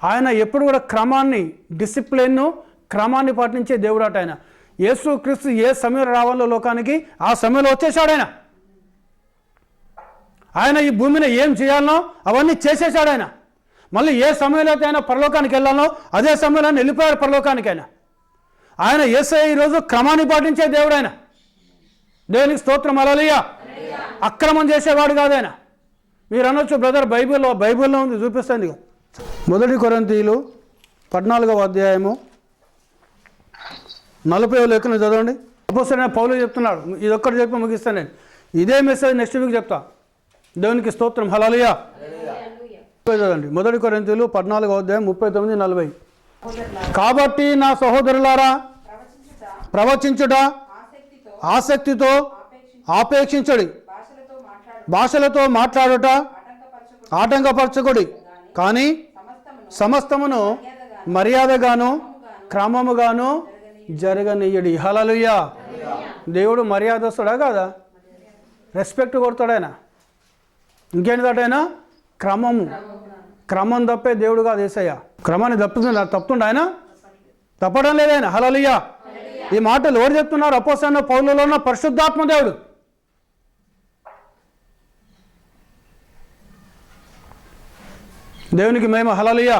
ఆయన ఎప్పుడు కూడా క్రమాన్ని, డిసిప్లిన్ను, క్రమాన్ని పాటించే దేవుడు అట ఆయన. యేసు క్రీస్తు ఏ సమయంలో రావాలో లోకానికి ఆ సమయంలో వచ్చేసాడు ఆయన. ఆయన ఈ భూమిని ఏం చేయాలనో అవన్నీ చేసేసాడు ఆయన. మళ్ళీ ఏ సమయంలో అయితే ఆయన పరలోకానికి వెళ్ళాలనో అదే సమయంలో ఆయన వెళ్ళిపోయాడు పరలోకానికి. ఆయన యేసయ్య ఈరోజు క్రమాన్ని పాటించే దేవుడు ఆయన. దేవునికి స్తోత్రం. హల్లెలూయా. అక్రమం చేసేవాడు కాదు ఆయన. మీరు అనొచ్చు బ్రదర్, బైబిల్లో ఉంది, చూపిస్తుంది. 1 కొరింథీయులు 14వ అధ్యాయము 40వ లేఖను చదవండి. అపోస్తలుడైన పౌలు చెప్తున్నాడు. ఇది ఒక్కటి చెప్పి ముగిస్తాను నేను. ఇదే మెసేజ్ నెక్స్ట్ వీక్ చెప్తా. దేవునికి స్తోత్రం. హల్లెలూయా. చదవండి 1 కొరింథీయులు 14వ అధ్యాయం 39-40. కాబట్టి నా సహోదరులారా, ప్రవచించుట ఆసక్తితో ఆపేక్షించడి, భాషలతో మాట్లాడుట ఆటంకపరచకుడి, కానీ సమస్తమును మర్యాదగాను క్రమముగాను జరగనీయడి. హల్లెలూయా. దేవుడు మర్యాదస్తుడా కాదా? రెస్పెక్ట్ కొడతాడు ఆయన. ఇంకేంటిదట? క్రమం తప్పే దేవుడు కాదు యేసయ్య. క్రమాన్ని తప్పుతుండ ఆయన? తప్పడం లేదాయన. హల్లెలూయా. ఈ మాటలు ఎవరు చెప్తున్నారు? అపోస్తలుడైన పౌలులో ఉన్న పరిశుద్ధాత్మ దేవుడు. దేవునికి మహిమ. హల్లెలూయా.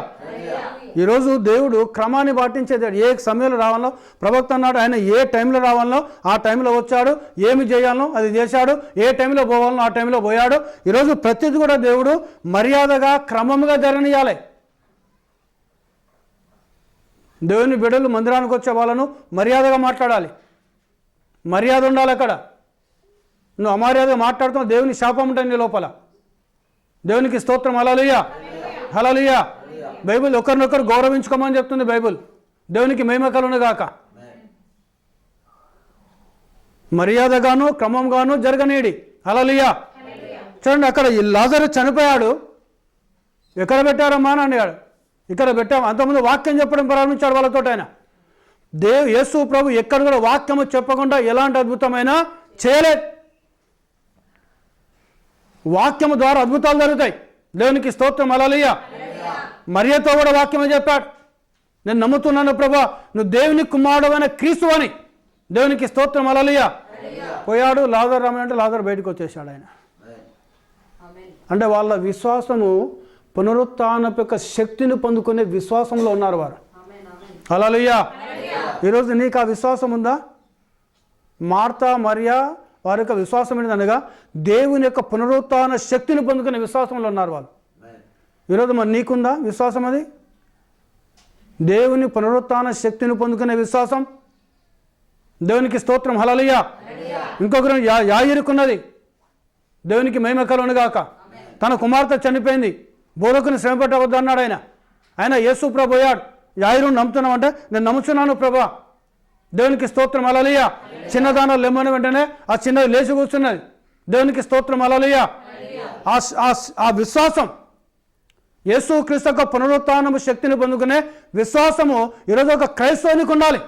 ఈరోజు దేవుడు క్రమాన్ని పాటించేది. ఏ సమయంలో రావాలో ప్రవక్త అన్నాడు, ఆయన ఏ టైంలో రావాలో ఆ టైంలో వచ్చాడు, ఏమి చేయాలనో అది చేశాడు, ఏ టైంలో పోవాలనో ఆ టైంలో పోయాడు. ఈరోజు ప్రతిదీ కూడా దేవుడు మర్యాదగా క్రమంగా జరగనియాలి. దేవుని బిడ్డలు మందిరానికి వచ్చే వాళ్ళను మర్యాదగా మాట్లాడాలి, మర్యాద ఉండాలి. అక్కడ నువ్వు అమర్యాదగా మాట్లాడుతావు, దేవుని శాపం ఉంటుంది నీ లోపల. దేవునికి స్తోత్రం. హల్లెలూయా, హల్లెలూయా. బైబిల్ ఒకరినొకరు గౌరవించుకోమని చెప్తుంది బైబిల్. దేవునికి మహిమ కలుగును గాక. మర్యాదగాను క్రమంగాను జరగనీడి. హల్లెలూయా. చూడండి, అక్కడ ఈ లాజరు చనిపోయాడు, ఎక్కడ పెట్టారమ్మా అని అడిగాడు. ఇక్కడ పెట్టాము. అంతకుముందు వాక్యం చెప్పడం ప్రారంభించాడు వాళ్ళతో. ఆయన యేసు ప్రభు ఎక్కడ కూడా వాక్యము చెప్పకుండా ఎలాంటి అద్భుతమైనా చేయలేదు. వాక్యము ద్వారా అద్భుతాలు జరుగుతాయి. దేవునికి స్తోత్రం. హల్లెలూయా. మరియతో కూడా వాక్యమే చెప్పాడు, నేను నమ్ముతున్నాను ప్రభా, నువ్వు దేవుని కుమారుడైన క్రీస్తు అని. దేవునికి స్తోత్రం. హల్లెలూయా. పోయాడు, లాజరు రమ్మంటే లాజరు బయటకు వచ్చేసాడు. ఆయన అంటే వాళ్ళ విశ్వాసము పునరుత్థానపు యొక్క శక్తిని పొందుకునే విశ్వాసంలో ఉన్నారు వారు. హల్లెలూయా. ఈరోజు నీకు ఆ విశ్వాసం ఉందా? మార్తా మరియా వారి యొక్క విశ్వాసం ఏంటనగా దేవుని యొక్క పునరుత్థాన శక్తిని పొందుకునే విశ్వాసంలో ఉన్నారు వాళ్ళు. ఈరోజు మరి నీకుందా విశ్వాసం? అది దేవుని పునరుత్థాన శక్తిని పొందుకునే విశ్వాసం. దేవునికి స్తోత్రం. హల్లెలూయా. ఇంకొకరు యాయిరుకున్నది. దేవునికి మహిమ కలుగునుగాక. తన కుమార్తె చనిపోయింది, బోధకుని శ్రమ పెట్టవద్దు అన్నాడు ఆయన. ఆయన యేసు ప్రభు అయ్యాడు. యాయిరుని నమ్ముతున్నామంటే నేను నమ్ముతున్నాను ప్రభా. దేవునికి స్తోత్రం. హల్లెలూయా. చిన్నదానాలు లెమ్మని వెంటనే ఆ చిన్నది లేచి కూర్చున్నది. దేవునికి స్తోత్రం. హల్లెలూయా. ఆ విశ్వాసం, యేసు క్రీస్తు యొక్క పునరుత్థానము శక్తిని పొందుకునే విశ్వాసము ఈరోజు ఒక క్రైస్తవునికి ఉండాలి,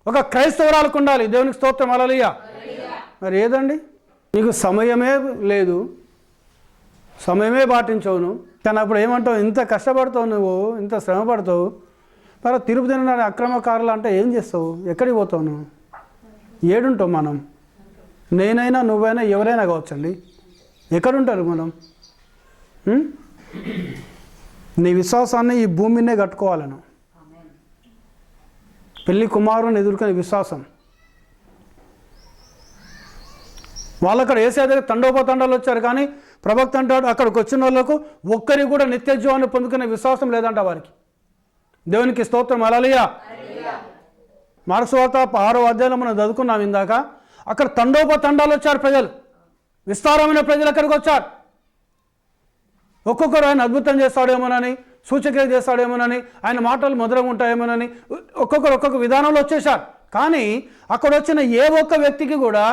ఒక క్రైస్తవురాలకు ఉండాలి. దేవునికి స్తోత్రం. హల్లెలూయా. మరి ఏదండి, నీకు సమయమే లేదు, సమయమే పాటించవు. కానీ అప్పుడు ఏమంటావు? ఇంత కష్టపడతావు నువ్వు, ఇంత శ్రమ పడతావు, మరి తిరుపతి అక్రమకారులు అంటే ఏం చేస్తావు? ఎక్కడికి పోతావు నువ్వు? ఏడుంటావు మనం? నేనైనా నువ్వైనా ఎవరైనా కావచ్చండి. ఎక్కడుంటారు మనం? నీ విశ్వాసాన్ని ఈ భూమినే కట్టుకోవాలను. పెళ్లి కుమారుని ఎదుర్కొనే విశ్వాసం. వాళ్ళు అక్కడ వేసే దగ్గర తండోపతండాలు వచ్చారు, కానీ ప్రవక్త అంటాడు అక్కడికి వచ్చిన వాళ్ళకు ఒక్కరికి కూడా నిత్య జీవాన్ని పొందుకునే విశ్వాసం లేదంట వారికి. దేవునికి స్తోత్రం. హల్లెలూయా. మార్కు సువార్త 6వ అధ్యాయంలో మనం చదువుకున్నాం ఇందాక. అక్కడ తండోపతండాలు వచ్చారు ప్రజలు, విస్తారమైన ప్రజలు అక్కడికి వచ్చారు. ఒక్కొక్కరు ఆయన అద్భుతం చేస్తాడేమోనని, సూచక్రియ చేస్తాడేమోనని, ఆయన మాటలు మధురంగా ఉంటాయేమోనని ఒక్కొక్కరు ఒక్కొక్క విధానంలో వచ్చేసారు. కానీ అక్కడ వచ్చిన ఏ ఒక్క వ్యక్తికి కూడా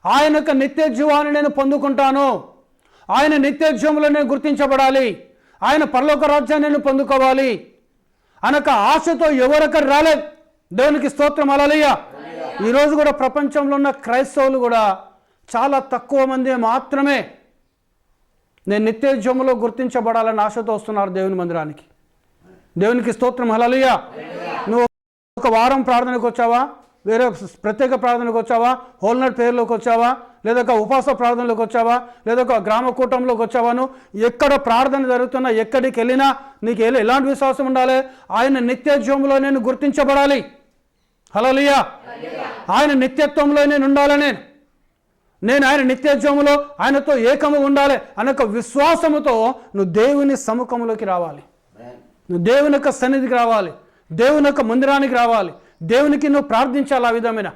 ఆయన యొక్క నిత్య జీవాన్ని నేను పొందుకుంటాను, ఆయన నిత్య జీవంలో నేను గుర్తించబడాలి, ఆయన పరలోక రాజ్యాన్ని నేను పొందుకోవాలి అనక ఆశతో ఎవరొక్కరు రాలేదు. దేవునికి స్తోత్రం. హల్లెలూయా. ఈరోజు కూడా ప్రపంచంలో ఉన్న క్రైస్తవులు కూడా చాలా తక్కువ మంది మాత్రమే నేను నిత్య జీవంలో గుర్తించబడాలని ఆశతో వస్తున్నారు దేవుని మందిరానికి. దేవునికి స్తోత్రం. హల్లెలూయా. నువ్వు ఒక వారం ప్రార్థనకు వచ్చావా, వేరే ప్రత్యేక ప్రార్థనకు వచ్చావా, హోల్ నైట్ ప్రేయర్లోకి వచ్చావా, లేదా ఒక ఉపవాస ప్రార్థనలోకి వచ్చావా, లేదా ఒక గ్రామ కూటంలోకి వచ్చావాను, ఎక్కడ ప్రార్థన జరుగుతున్నా ఎక్కడికి వెళ్ళినా నీకు ఎలాంటి విశ్వాసం ఉండాలి? ఆయన నిత్య జీవంలో నేను గుర్తించబడాలి. హల్లెలూయా. ఆయన నిత్యత్వంలో నేను ఉండాలి, నేను ఆయన నిత్య జీవంలో ఆయనతో ఏకము ఉండాలి అనొక విశ్వాసముతో నువ్వు దేవుని సముఖంలోకి రావాలి, నువ్వు దేవుని యొక్క సన్నిధికి రావాలి, దేవుని యొక్క మందిరానికి రావాలి, దేవునికి నువ్వు ప్రార్థించాలి. ఆ విధమైన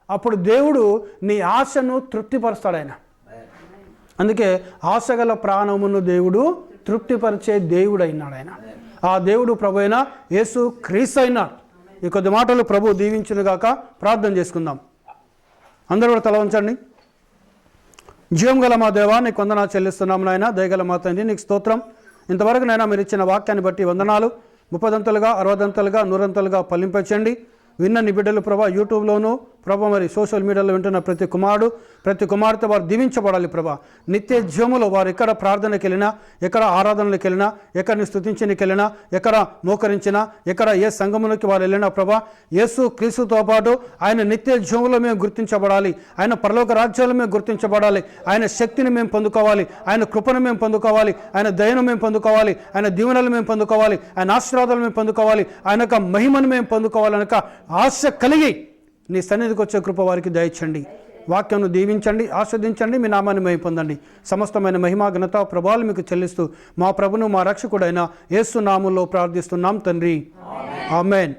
అప్పుడు దేవుడు నీ ఆశను తృప్తిపరుస్తాడు ఆయన. అందుకే ఆశగల ప్రాణమును దేవుడు తృప్తిపరిచే దేవుడు అయినాడు ఆయన. ఆ దేవుడు ప్రభు అయిన యేసు క్రీస్తు అయినాడు. ఈ కొద్ది మాటలు ప్రభు దీవించునుగాక. ప్రార్థన చేసుకుందాం. అందరూ కూడా తల వంచండి. జీవం గల మా దేవా, నీకు వందనాలు చెల్లిస్తున్నాం నాయన. దయగల మా తండ్రి, నీకు స్తోత్రం. ఇంతవరకు నైనా మీరు ఇచ్చిన వాక్యాన్ని బట్టి వందనాలు. 30దంతలుగా 60దంతలుగా 100దంతలుగా ఫలింపచేయండి. విన్న నీ బిడ్డలు ప్రభా, యూట్యూబ్లోనూ ప్రభా, మరి సోషల్ మీడియాలో వింటున్న ప్రతి కుమారుడు ప్రతి కుమార్తె వారు దీవించబడాలి ప్రభా. నిత్య జీవములో వారు ఎక్కడ ప్రార్థనకి వెళ్ళినా, ఎక్కడ ఆరాధనలకు వెళ్ళినా, ఎక్కడిని స్తుతించడానికి వెళ్ళినా, ఎక్కడ మోకరించినా, ఎక్కడ ఏ సంఘములోకి వారు వెళ్ళినా ప్రభా, యేసు క్రీస్తుతో పాటు ఆయన నిత్య జీవంలో మేము గుర్తించబడాలి, ఆయన పరలోక రాజ్యాలు మేము గుర్తించబడాలి, ఆయన శక్తిని మేము పొందుకోవాలి, ఆయన కృపను మేము పొందుకోవాలి, ఆయన దయను మేము పొందుకోవాలి, ఆయన దీవెనలు మేము పొందుకోవాలి, ఆయన ఆశీర్వాదాలు మేము పొందుకోవాలి, ఆయన యొక్క మహిమను మేము పొందుకోవాలనక ఆశ కలిగి నీ సన్నిధికి వచ్చే కృప వారికి దయచండి. వాక్యంను దీవించండి, ఆస్వాదించండి, మీ నామాన్ని మహిమ పొందండి. సమస్తమైన మహిమా ఘనత ప్రభావాలు మీకు చెల్లిస్తూ మా ప్రభును మా రక్షకుడైన యేసు నామములో ప్రార్థిస్తున్నాం తండ్రి. ఆమేన్.